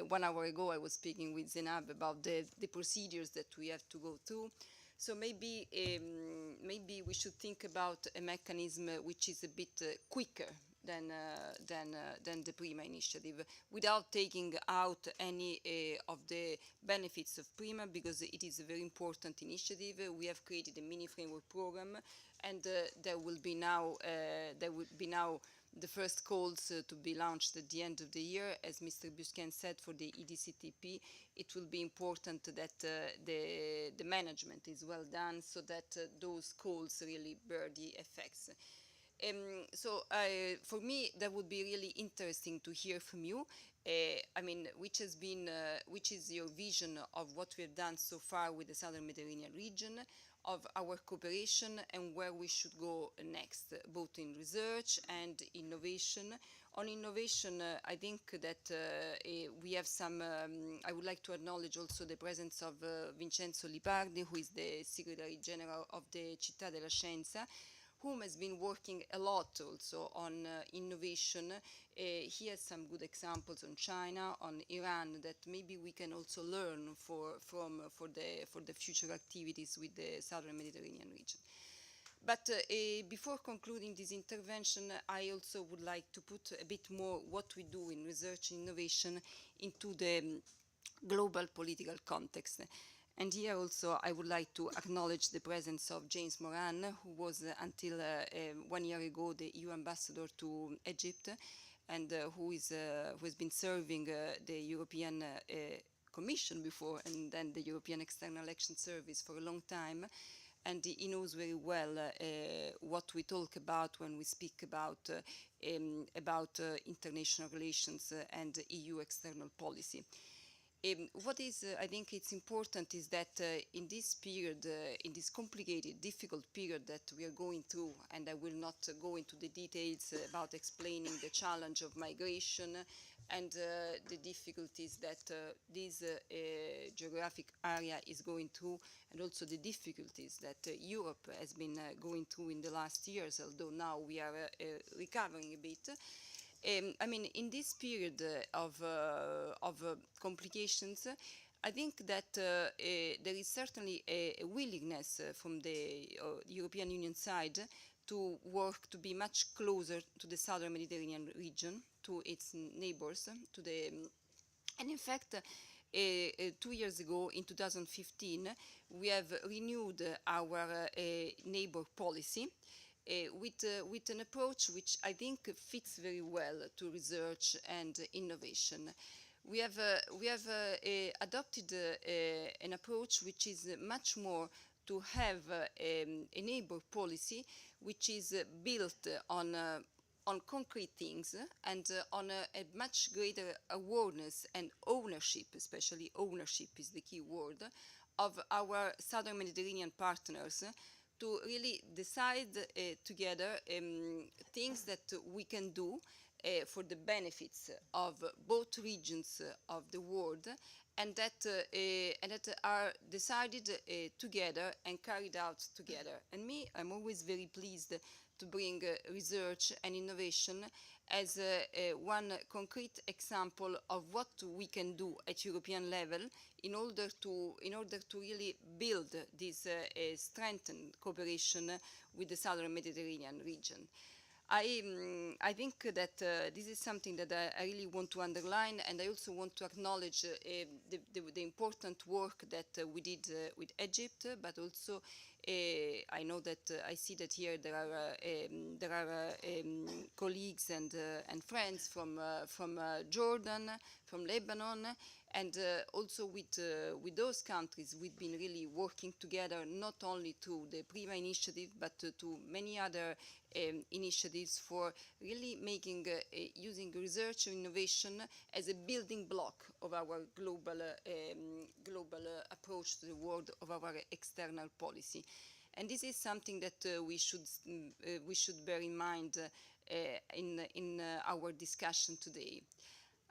1 hour ago I was speaking with Zenab about the procedures that we have to go through. So maybe we should think about a mechanism which is a bit quicker than the PRIMA initiative, without taking out any of the benefits of PRIMA, because it is a very important initiative. We have created a mini framework program, and there will be now the first calls to be launched at the end of the year. As Mr. Busquin said, for the EDCTP, it will be important that the management is well done, so that those calls really bear the effects. So for me, that would be really interesting to hear from you. I mean, which is your vision of what we have done so far with the Southern Mediterranean region, of our cooperation, and where we should go next, both in research and innovation. On innovation, I think that we have some, I would like to acknowledge also the presence of Vincenzo Lipardi, who is the Secretary General of the Città della Scienza, whom has been working a lot also on innovation. He has some good examples on China, on Iran, that maybe we can also learn for the future activities with the Southern Mediterranean region. But before concluding this intervention, I also would like to put a bit more what we do in research and innovation into the global political context. And here also I would like to acknowledge the presence of James Moran, who was until 1 year ago the EU ambassador to Egypt, and who has been serving the European Commission before, and then the European External Action Service for a long time. And he knows very well what we talk about when we speak about international relations and EU external policy. What is, I think it's important, is that in this period, in this complicated, difficult period that we are going through, and I will not go into the details about explaining the challenge of migration and the difficulties that this geographic area is going through, and also the difficulties that Europe has been going through in the last years, although now we are recovering a bit. I mean, in this period of complications, I think that there is certainly a willingness from the European Union side to work to be much closer to the Southern Mediterranean region, to its neighbors, and in fact, 2 years ago, in 2015, we have renewed our neighbor policy. With an approach which I think fits very well to research and innovation. We have adopted an approach which is much more to have a neighbor policy which is built on concrete things and on a much greater awareness and ownership, especially ownership is the key word, of our Southern Mediterranean partners, to really decide together things that we can do for the benefits of both regions of the world, and that are decided together and carried out together. And I'm always very pleased to bring research and innovation as one concrete example of what we can do at European level in order to really build this strengthened cooperation with the Southern Mediterranean region. I think that this is something that I really want to underline, and I also want to acknowledge the important work that we did with Egypt, but also I know that I see that here there are colleagues and friends from Jordan, from Lebanon, and also with those countries we've been really working together, not only to the PRIMA initiative, but to many other initiatives for really making using research and innovation as a building block of our global approach to the world, of our external policy. And this is something that we should bear in mind in our discussion today.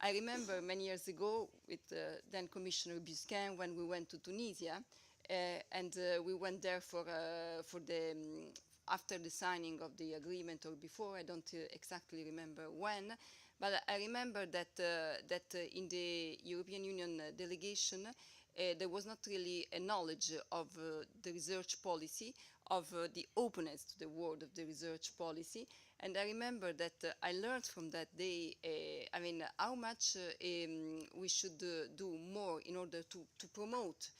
I remember many years ago with then Commissioner Busquin when we went to Tunisia, and we went there for the after the signing of the agreement or before, I don't exactly remember when, but I remember that in the European Union delegation there was not really a knowledge of the research policy of the openness to the world of the research policy. And I remember that I learned from that day, how much we should do more in order to promote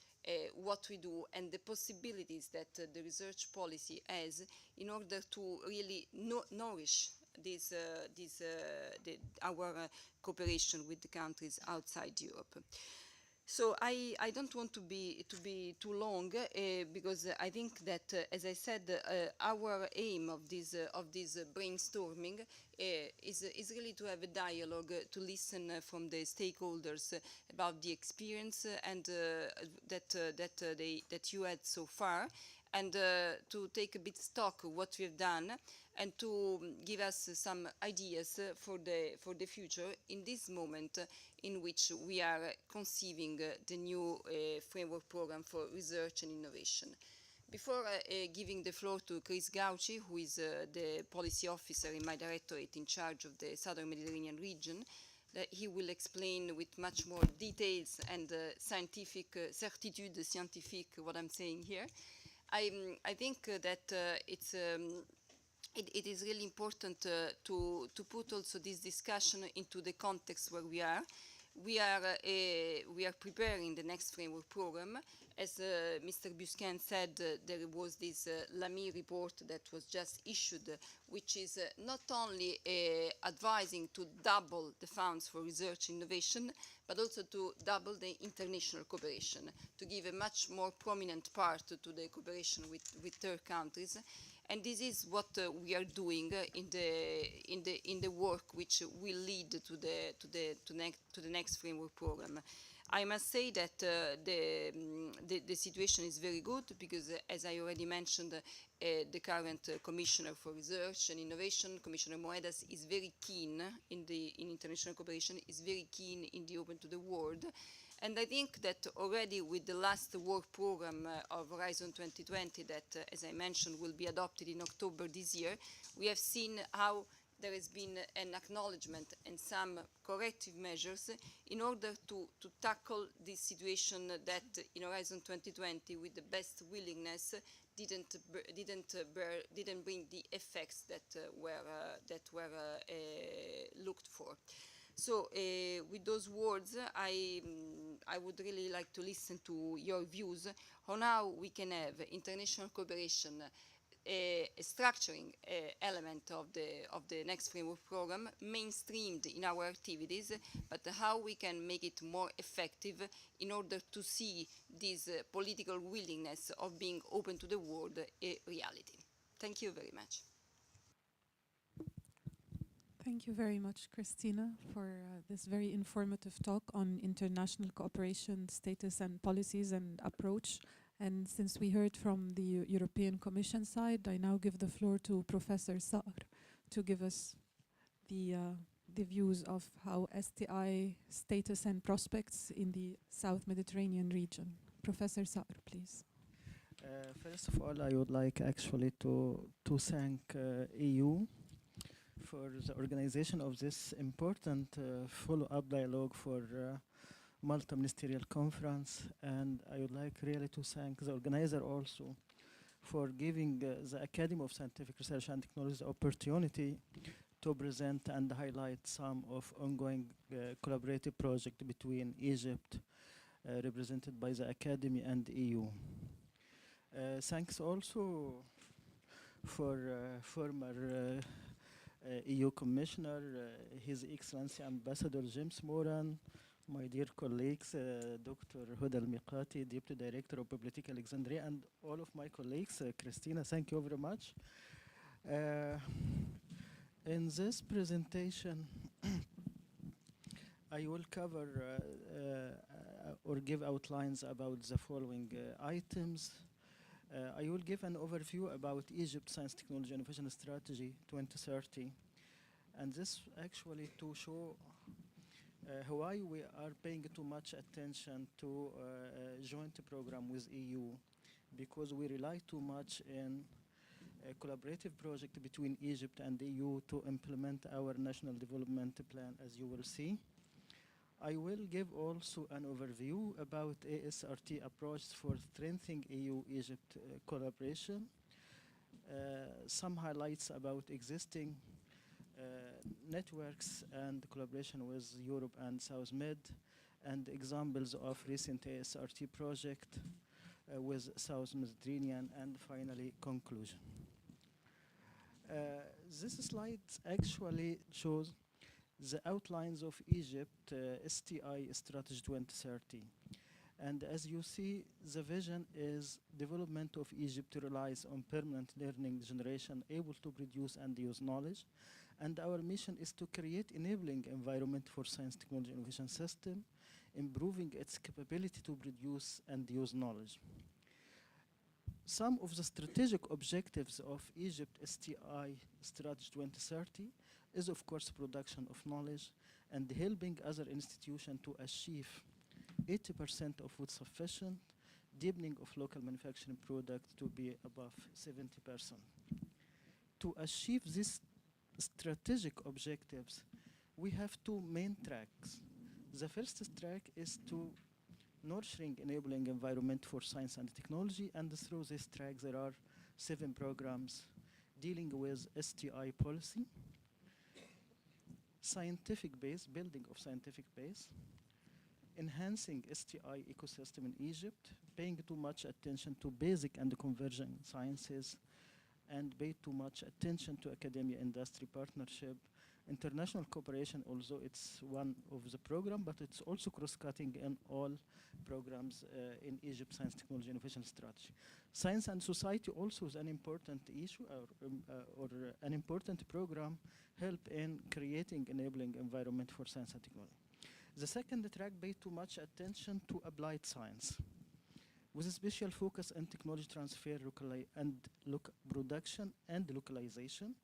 what we do and the possibilities that the research policy has in order to really nourish our cooperation with the countries outside Europe. So I don't want to be too long because I think that, as I said, our aim of this brainstorming is really to have a dialogue, to listen from the stakeholders about the experience and that you had so far, and to take a bit stock of what we've done and to give us some ideas for the future in this moment in which we are conceiving the new framework program for research and innovation. Before giving the floor to Chris Gauci, who is the policy officer in my directorate in charge of the Southern Mediterranean region, that he will explain with much more details and scientific certitude scientifique what I'm saying here. I think that it is really important to put also this discussion into the context where we are. We are preparing the next framework program. As Mr. Busquin said, there was this Lamy report that was just issued, which is not only advising to double the funds for research and innovation, but also to double the international cooperation, to give a much more prominent part to the cooperation with third countries. And this is what we are doing in the work which will lead to the next framework program. I must say that the situation is very good because, as I already mentioned, the current Commissioner for Research and Innovation, Commissioner Moedas, is very keen in international cooperation, is very keen in the open to the world. And I think that already with the last work program of Horizon 2020 that, as I mentioned, will be adopted in October this year, we have seen how there has been an acknowledgement and some corrective measures in order to tackle this situation that in Horizon 2020, with the best willingness, didn't bring the effects that were looked for. So with those words, I would really like to listen to your views on how we can have international cooperation, a structuring element of the next framework program, mainstreamed in our activities, but how we can make it more effective in order to see this political willingness of being open to the world a reality. Thank you very much. Thank you very much, Christina, for this very informative talk on international cooperation status and policies and approach. And since we heard from the European Commission side, I now give the floor to Professor Saar to give us the views of how STI status and prospects in the South Mediterranean region. Professor Saar, please. First of all, I would like actually to thank EU for the organization of this important follow-up dialogue for multi-ministerial conference, and I would like really to thank the organizer also for giving the Academy of Scientific Research and Technology the opportunity to present and highlight some of ongoing collaborative projects between Egypt, represented by the Academy, and EU. Thanks also for former EU Commissioner, His Excellency Ambassador James Moran, my dear colleagues, Dr. Huda Al-Miqati, Deputy Director of Bibliotheca Alexandrina, and all of my colleagues. Christina, thank you very much. In this presentation, I will cover or give outlines about the following items. I will give an overview about Egypt's Science, Technology, Innovation Strategy 2030, and this actually to show why we are paying too much attention to a joint program with EU, because we rely too much in a collaborative project between Egypt and the EU to implement our national development plan, as you will see. I will give also an overview about ASRT approach for strengthening EU-Egypt collaboration. some highlights about existing networks and collaboration with Europe and South Med, and examples of recent ASRT project with South Mediterranean, and finally conclusion. This slide actually shows the outlines of Egypt STI Strategy 2030. And as you see, the vision is development of Egypt relies on permanent learning generation able to produce and use knowledge. And our mission is to create enabling environment for science, technology, innovation system, improving its capability to produce and use knowledge. Some of the strategic objectives of Egypt STI Strategy 2030 is, of course, production of knowledge and helping other institutions to achieve 80% of food sufficient, deepening of local manufacturing product to be above 70%. To achieve these strategic objectives, we have two main tracks. The first track is to nurturing enabling environment for science and technology, and through this track there are 7 programs dealing with STI policy, scientific base, building of scientific base, enhancing STI ecosystem in Egypt, paying too much attention to basic and converging sciences, and pay too much attention to academia industry partnership, international cooperation, although it's one of the program, but it's also cross-cutting in all programs in Egypt Science, Technology, Innovation Strategy. Science and society also is an important issue or an important program help in creating enabling environment for science and technology. The second track paid too much attention to applied science, with a special focus on technology transfer and production and localization.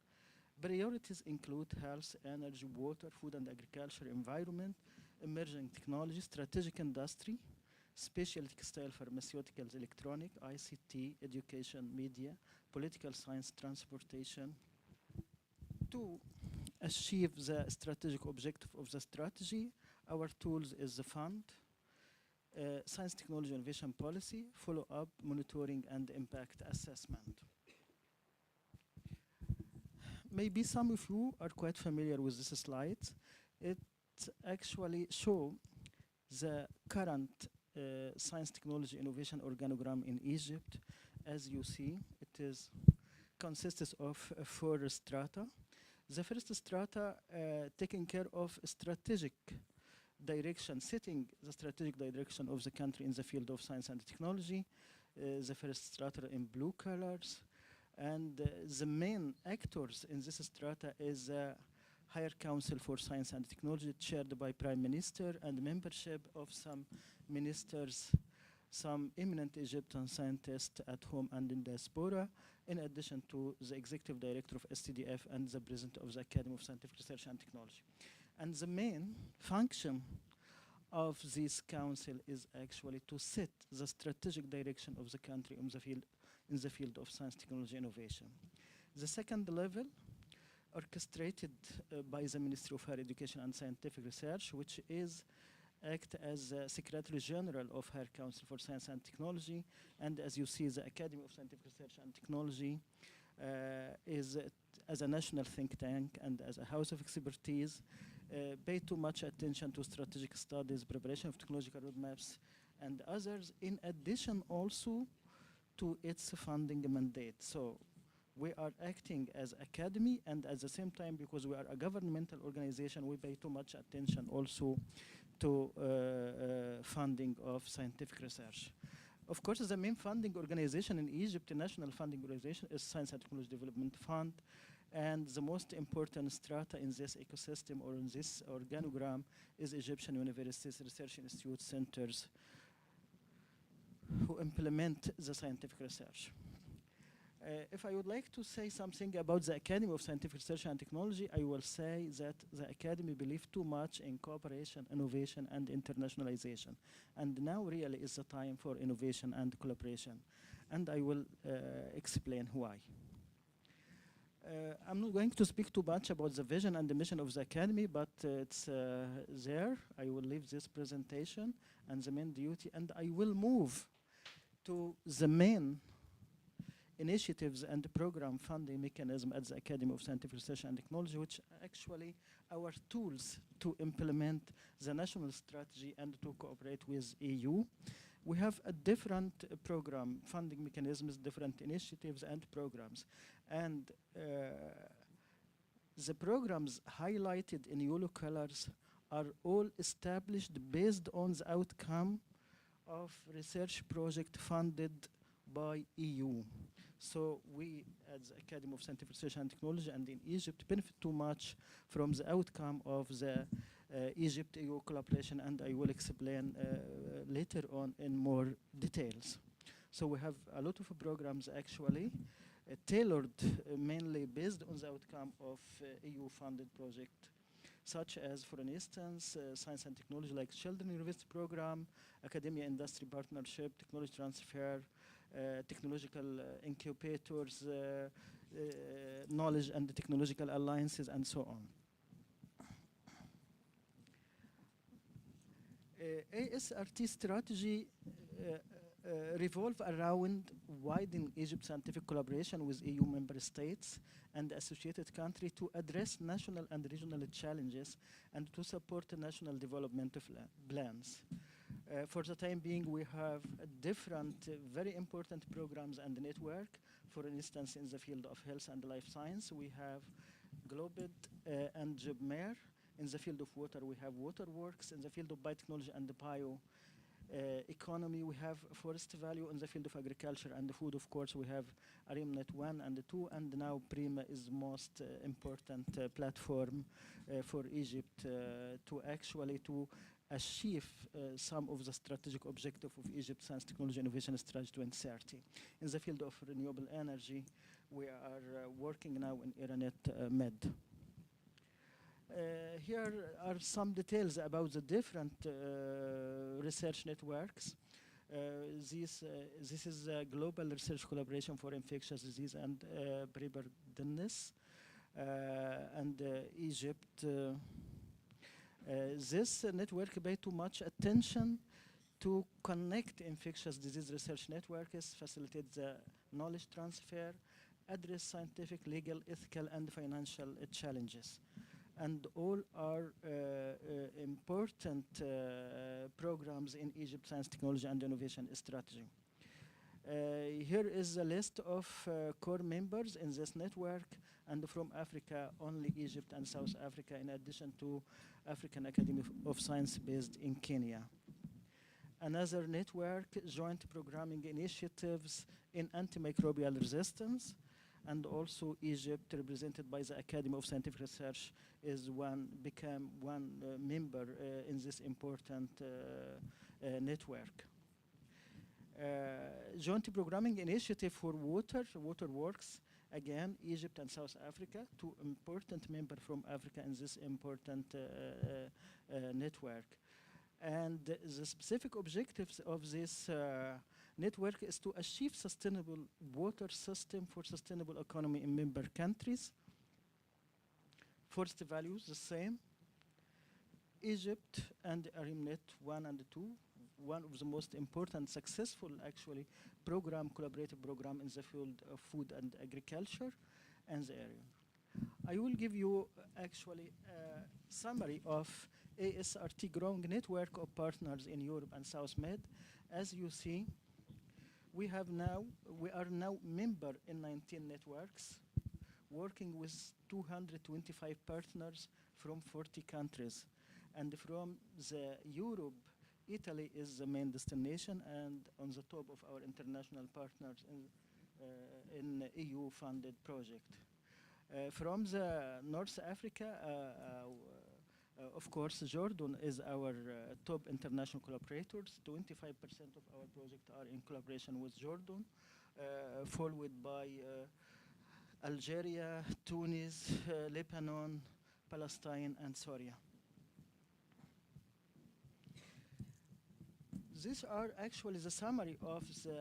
Priorities include health, energy, water, food and agriculture, environment, emerging technology, strategic industry, special textile, pharmaceuticals, electronic, ICT, education, media, political science, transportation. To achieve the strategic objective of the strategy, our tools is the fund, science, technology, innovation policy, follow-up, monitoring, and impact assessment. Maybe some of you are quite familiar with this slide. It actually shows the current science, technology, innovation organogram in Egypt. As you see, it consists of 4 strata. The first strata taking care of strategic direction, setting the strategic direction of the country in the field of science and technology. The first strata in blue colors. And the main actors in this strata is Higher Council for Science and Technology, chaired by Prime Minister, and membership of some ministers, some eminent Egyptian scientists at home and in diaspora, in addition to the Executive Director of STDF and the President of the Academy of Scientific Research and Technology. And the main function of this council is actually to set the strategic direction of the country in the field of science, technology, innovation. The second level, orchestrated by the Ministry of Higher Education and Scientific Research, which act as Secretary General of Higher Council for Science and Technology, and as you see, the Academy of Scientific Research and Technology is as a national think tank and as a house of expertise, pay too much attention to strategic studies, preparation of technological roadmaps, and others, in addition also to its funding mandate. So we are acting as academy, and at the same time, because we are a governmental organization, we pay too much attention also to funding of scientific research. Of course, the main funding organization in Egypt, the national funding organization, is Science and Technology Development Fund, and the most important strata in this ecosystem or in this organogram is Egyptian universities, research institute centers who implement the scientific research. If I would like to say something about the Academy of Scientific Research and Technology, I will say that the Academy believes too much in cooperation, innovation, and internationalization. And now really is the time for innovation and collaboration. And I will explain why. I'm not going to speak too much about the vision and the mission of the Academy, but it's there. I will leave this presentation and the main duty, and I will move to the main initiatives and program funding mechanism at the Academy of Scientific Research and Technology, which actually our tools to implement the national strategy and to cooperate with EU. We have a different program funding mechanisms, different initiatives and programs. And the programs highlighted in yellow colors are all established based on the outcome of research project funded by EU. So we, as the Academy of Scientific Research and Technology and in Egypt, benefit too much from the outcome of the Egypt-EU collaboration, and I will explain later on in more details. So we have a lot of programs actually tailored mainly based on the outcome of EU-funded project, such as, for instance, science and technology like Children University Program, Academia-Industry Partnership, Technology Transfer, technological incubators, knowledge and technological alliances, and so on. ASRT strategy revolve around widening Egypt's scientific collaboration with EU member states and associated countries to address national and regional challenges and to support the national development of plans. For the time being, we have different very important programs and network. For instance, in the field of health and life science, we have Globed and JobMare. In the field of water, we have Waterworks. In the field of biotechnology and bio economy, we have Forest Value. In the field of agriculture and food, of course, we have ARIMNet 1 and 2, and now PRIMA is most important platform for Egypt to actually to achieve some of the strategic objectives of Egypt's Science, Technology, Innovation Strategy 2030. In the field of renewable energy, we are working now in IRANET Med. Here are some details about the different research networks. This is a global research collaboration for infectious disease and preparedness, and Egypt. This network paid too much attention to connect infectious disease research networks, facilitate the knowledge transfer, address scientific, legal, ethical, and financial challenges. And all are important programs in Egypt's Science, Technology, and Innovation Strategy. Here is a list of core members in this network, and from Africa, only Egypt and South Africa, in addition to African Academy of Science based in Kenya. Another network, joint programming initiatives in antimicrobial resistance, and also Egypt, represented by the Academy of Scientific Research, became one member in this important network. Joint programming initiative for Waterworks, again, Egypt and South Africa, two important members from Africa in this important network. And the specific objectives of this network is to achieve sustainable water system for sustainable economy in member countries. First values, the same. Egypt and ARIMNet 1 and 2, one of the most important, successful, actually, collaborative program in the field of food and agriculture and the area. I will give you, actually, a summary of ASRT growing network of partners in Europe and South Med. As you see, we are now member in 19 networks, working with 225 partners from 40 countries. And from the Europe, Italy is the main destination and on the top of our international partners in EU-funded project. From the North Africa, of course, Jordan is our top international collaborators. 25% of our projects are in collaboration with Jordan, followed by Algeria, Tunis, Lebanon, Palestine, and Syria. These are actually the summary of the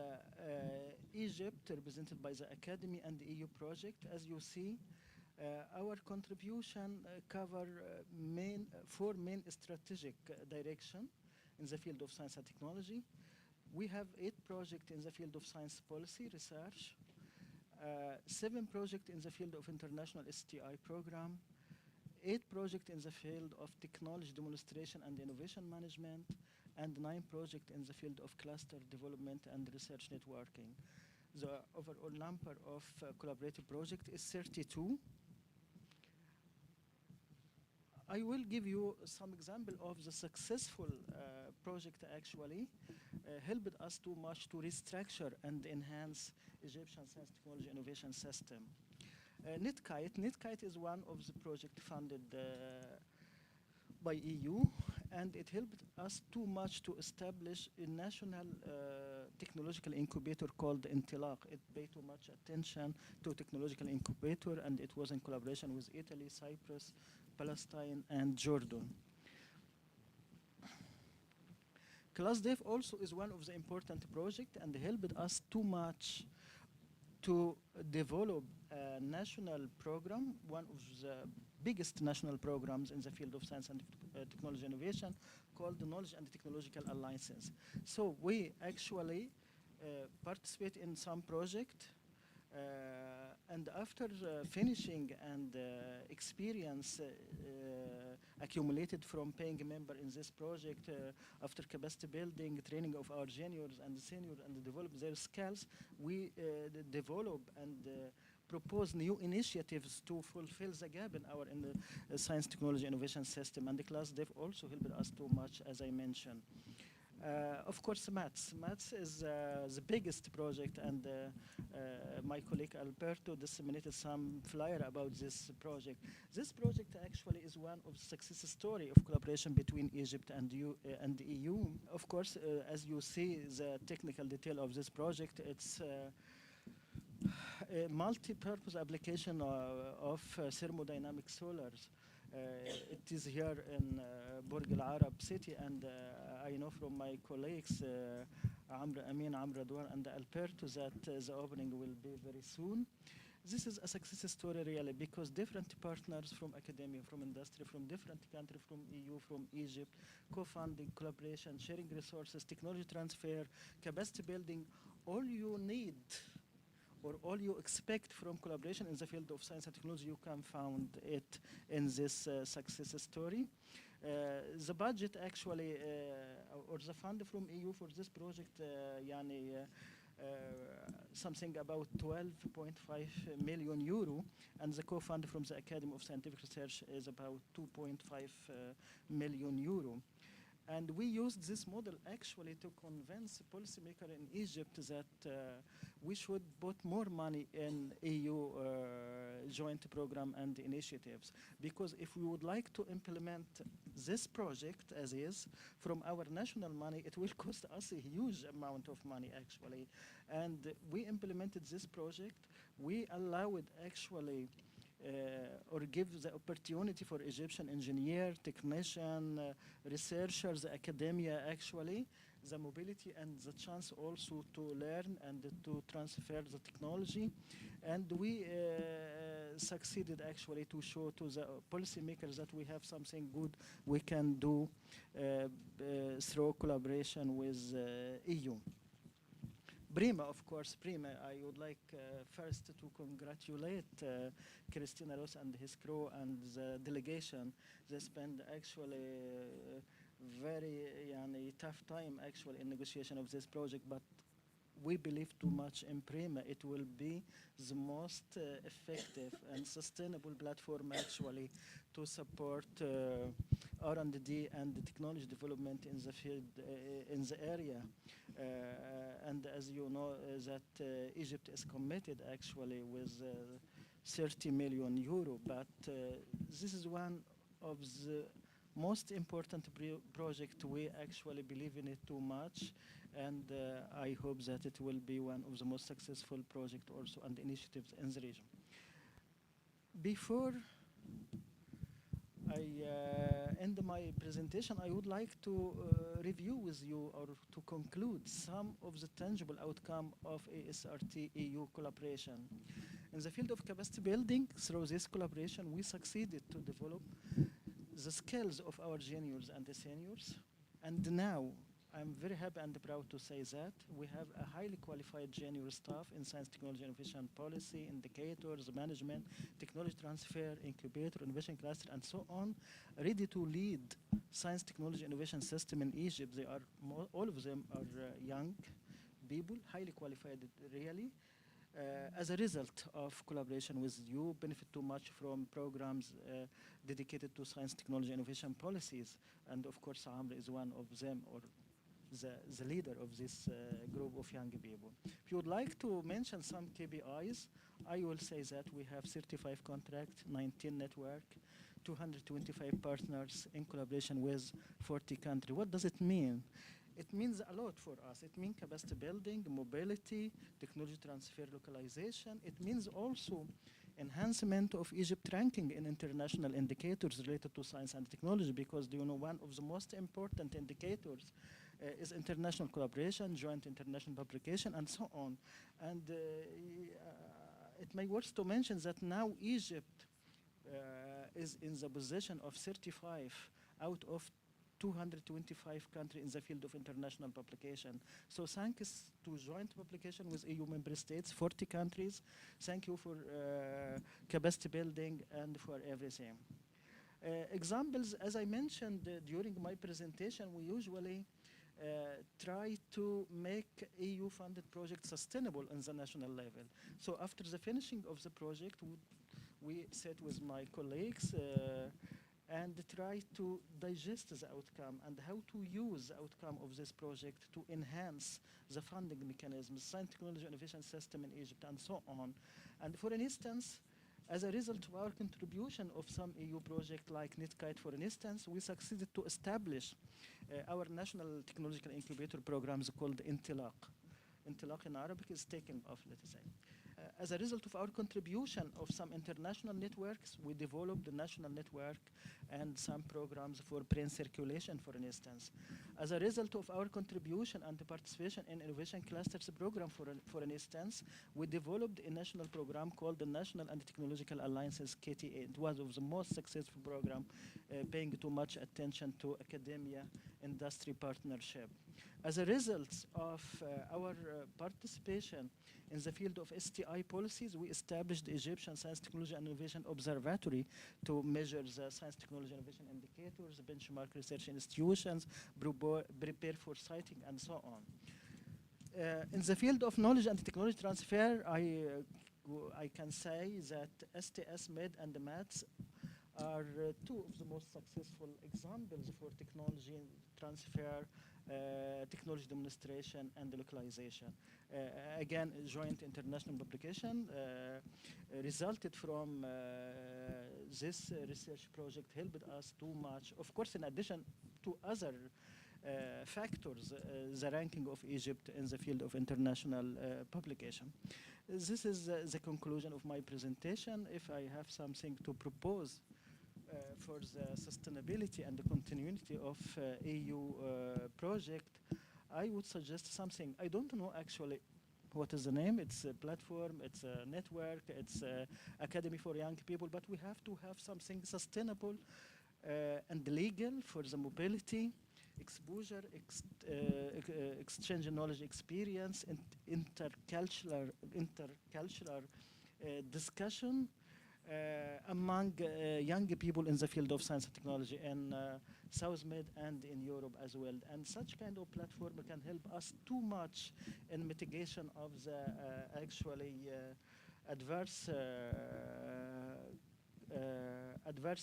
Egypt, represented by the Academy and the EU project. As you see, our contribution cover four main strategic direction in the field of science and technology. We have 8 projects in the field of science policy, research, 7 projects in the field of international STI program, 8 projects in the field of technology demonstration and innovation management, and 9 projects in the field of cluster development and research networking. The overall number of collaborative projects is 32. I will give you some example of the successful project actually helped us too much to restructure and enhance Egyptian science technology innovation system. NetKite is one of the projects funded by EU, and it helped us too much to establish a national technological incubator called Intilaq. It paid too much attention to technological incubator, and it was in collaboration with Italy, Cyprus, Palestine, and Jordan. ClassDev also is one of the important projects and helped us too much to develop a national program, one of the biggest national programs in the field of science and technology innovation, called the Knowledge and Technological Alliances. So we actually participate in some project, and after finishing and experience accumulated from paying member in this project, after capacity building, training of our juniors and seniors, and develop their skills, we develop and propose new initiatives to fulfill the gap in our science technology innovation system. And the ClassDev also helped us too much, as I mentioned. Of course, maths. Maths is the biggest project, and my colleague Alberto disseminated some flyer about this project. This project actually is one of the success story of collaboration between Egypt and the EU. Of course, as you see the technical detail of this project, it's a multi-purpose application of thermodynamic solars. It is here in Burj Al Arab city, and I know from my colleagues Amin, Radwan, and Alberto that the opening will be very soon. This is a success story really, because different partners from academia, from industry, from different countries, from EU, from Egypt, co-funding, collaboration, sharing resources, technology transfer, capacity building, all you need or all you expect from collaboration in the field of science and technology, you can find it in this success story. The budget actually, or the fund from EU for this project, something about 12.5 million euro, and the co-fund from the Academy of Scientific Research is about 2.5 million euro. And we used this model actually to convince policymakers in Egypt that we should put more money in EU joint program and initiatives. Because if we would like to implement this project as is from our national money, it will cost us a huge amount of money actually. And we implemented this project. We allowed actually or give the opportunity for Egyptian engineer, technician, researchers, academia actually, the mobility and the chance also to learn and to transfer the technology. And we succeeded actually to show to the policymakers that we have something good we can do through collaboration with EU. Prima, of course, Prima. I would like first to congratulate Christina Ross and his crew and the delegation. They spent actually very tough time actually in negotiation of this project, but we believe too much in Prima. It will be the most effective and sustainable platform actually to support R&D and the technology development in the field, in the area. And as you know, that Egypt is committed actually with 30 million euro, but this is one of the most important project. We actually believe in it too much, and I hope that it will be one of the most successful project also and initiatives in the region. Before I end my presentation, I would like to review with you or to conclude some of the tangible outcome of ASRT EU collaboration. In the field of capacity building, through this collaboration, we succeeded to develop the skills of our juniors and the seniors. And now I'm very happy and proud to say that we have a highly qualified junior staff in science, technology, innovation policy, indicators, management, technology transfer, incubator, innovation cluster, and so on, ready to lead science, technology, innovation system in Egypt. They are all of them are young people, highly qualified, really. As a result of collaboration with you, benefit too much from programs dedicated to science, technology, innovation policies. And of course, Amr is one of them, or the leader of this group of young people. If you would like to mention some KPIs, I will say that we have 35 contracts, 19 network, 225 partners in collaboration with 40 countries. What does it mean? It means a lot for us. It means capacity building, mobility, technology transfer, localization. It means also enhancement of Egypt ranking in international indicators related to science and technology, because do you know one of the most important indicators is international collaboration, joint international publication, and so on. And it may worth to mention that now Egypt is in the position of 35 out of 225 countries in the field of international publication. So thanks to joint publication with EU member states, 40 countries. Thank you for capacity building and for everything. Examples, as I mentioned during my presentation, we usually try to make EU-funded projects sustainable on the national level. So after the finishing of the project, we sat with my colleagues and try to digest the outcome and how to use the outcome of this project to enhance the funding mechanisms, science, technology, innovation system in Egypt, and so on. And for instance, as a result of our contribution of some EU project like NetKite, for instance, we succeeded to establish our national technological incubator programs called Intilaq. Intilaq in Arabic is taking off, let us say. As a result of our contribution of some international networks, we developed the national network and some programs for brain circulation, for instance. As a result of our contribution and the participation in innovation clusters program, for instance, we developed a national program called the National and Technological Alliances, KTA. It was of the most successful program, paying too much attention to academia industry partnership. As a result of our participation in the field of STI policies, we established the Egyptian Science, Technology and Innovation Observatory to measure the science, technology, innovation indicators, benchmark research institutions, prepare for citing, and so on. In the field of knowledge and technology transfer, I can say that STS, MED, and the MATS are two of the most successful examples for technology transfer, technology demonstration, and localization. Again, joint international publication resulted from this research project helped us too much. Of course, in addition to other factors, the ranking of Egypt in the field of international publication. This is the conclusion of my presentation. If I have something to propose for the sustainability and the continuity of EU project, I would suggest something. I don't know actually what is the name. It's a platform, it's a network, it's an academy for young people, but we have to have something sustainable and legal for the mobility, exposure, exchange of knowledge, experience, and intercultural discussion among young people in the field of science and technology in South Med and in Europe as well. And such kind of platform can help us too much in mitigation of the adverse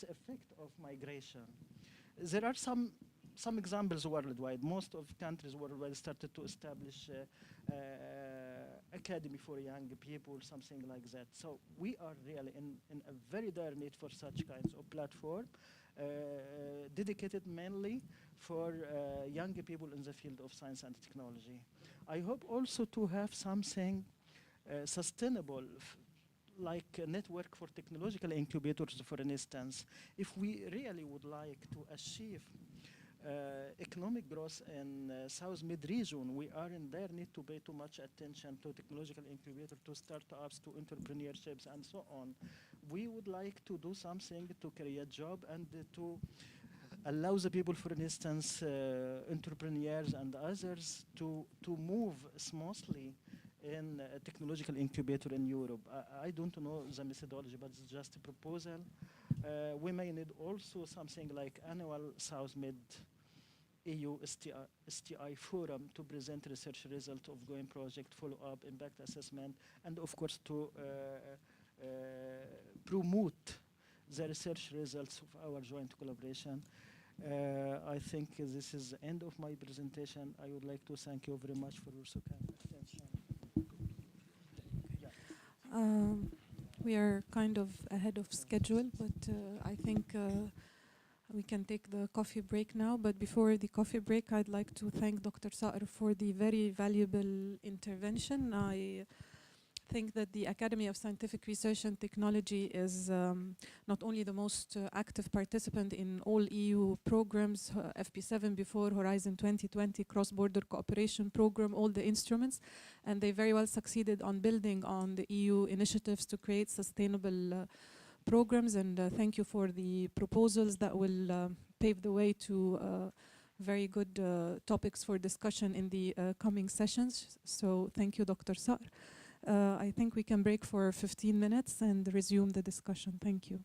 effect of migration. There are some examples worldwide. Most of countries worldwide started to establish academy for young people, something like that. So we are really in a very dire need for such kinds of platform, dedicated mainly for young people in the field of science and technology. I hope also to have something sustainable, like a network for technological incubators, for instance. If we really would like to achieve economic growth in South Mid region, we are in there need to pay too much attention to technological incubator, to startups, to entrepreneurships, and so on. We would like to do something to create job and to allow the people, for instance, entrepreneurs and others to move smoothly in a technological incubator in Europe. I don't know the methodology, but it's just a proposal. We may need also something like annual South-Mid EU STI forum to present research result of going project, follow-up, impact assessment, and of course to promote the research results of our joint collaboration. I think this is the end of my presentation. I would like to thank you very much for your so kind attention. We are kind of ahead of schedule, but I think we can take the coffee break now. But before the coffee break, I'd like to thank Dr. Saer for the very valuable intervention. I think that the Academy of Scientific Research and Technology is not only the most active participant in all EU programs, FP7 before, Horizon 2020, cross-border cooperation program, all the instruments, and they very well succeeded on building on the EU initiatives to create sustainable programs, and thank you for the proposals that will pave the way to very good topics for discussion in the coming sessions. So thank you, Dr. Saer. I think we can break for 15 minutes and resume the discussion. Thank you.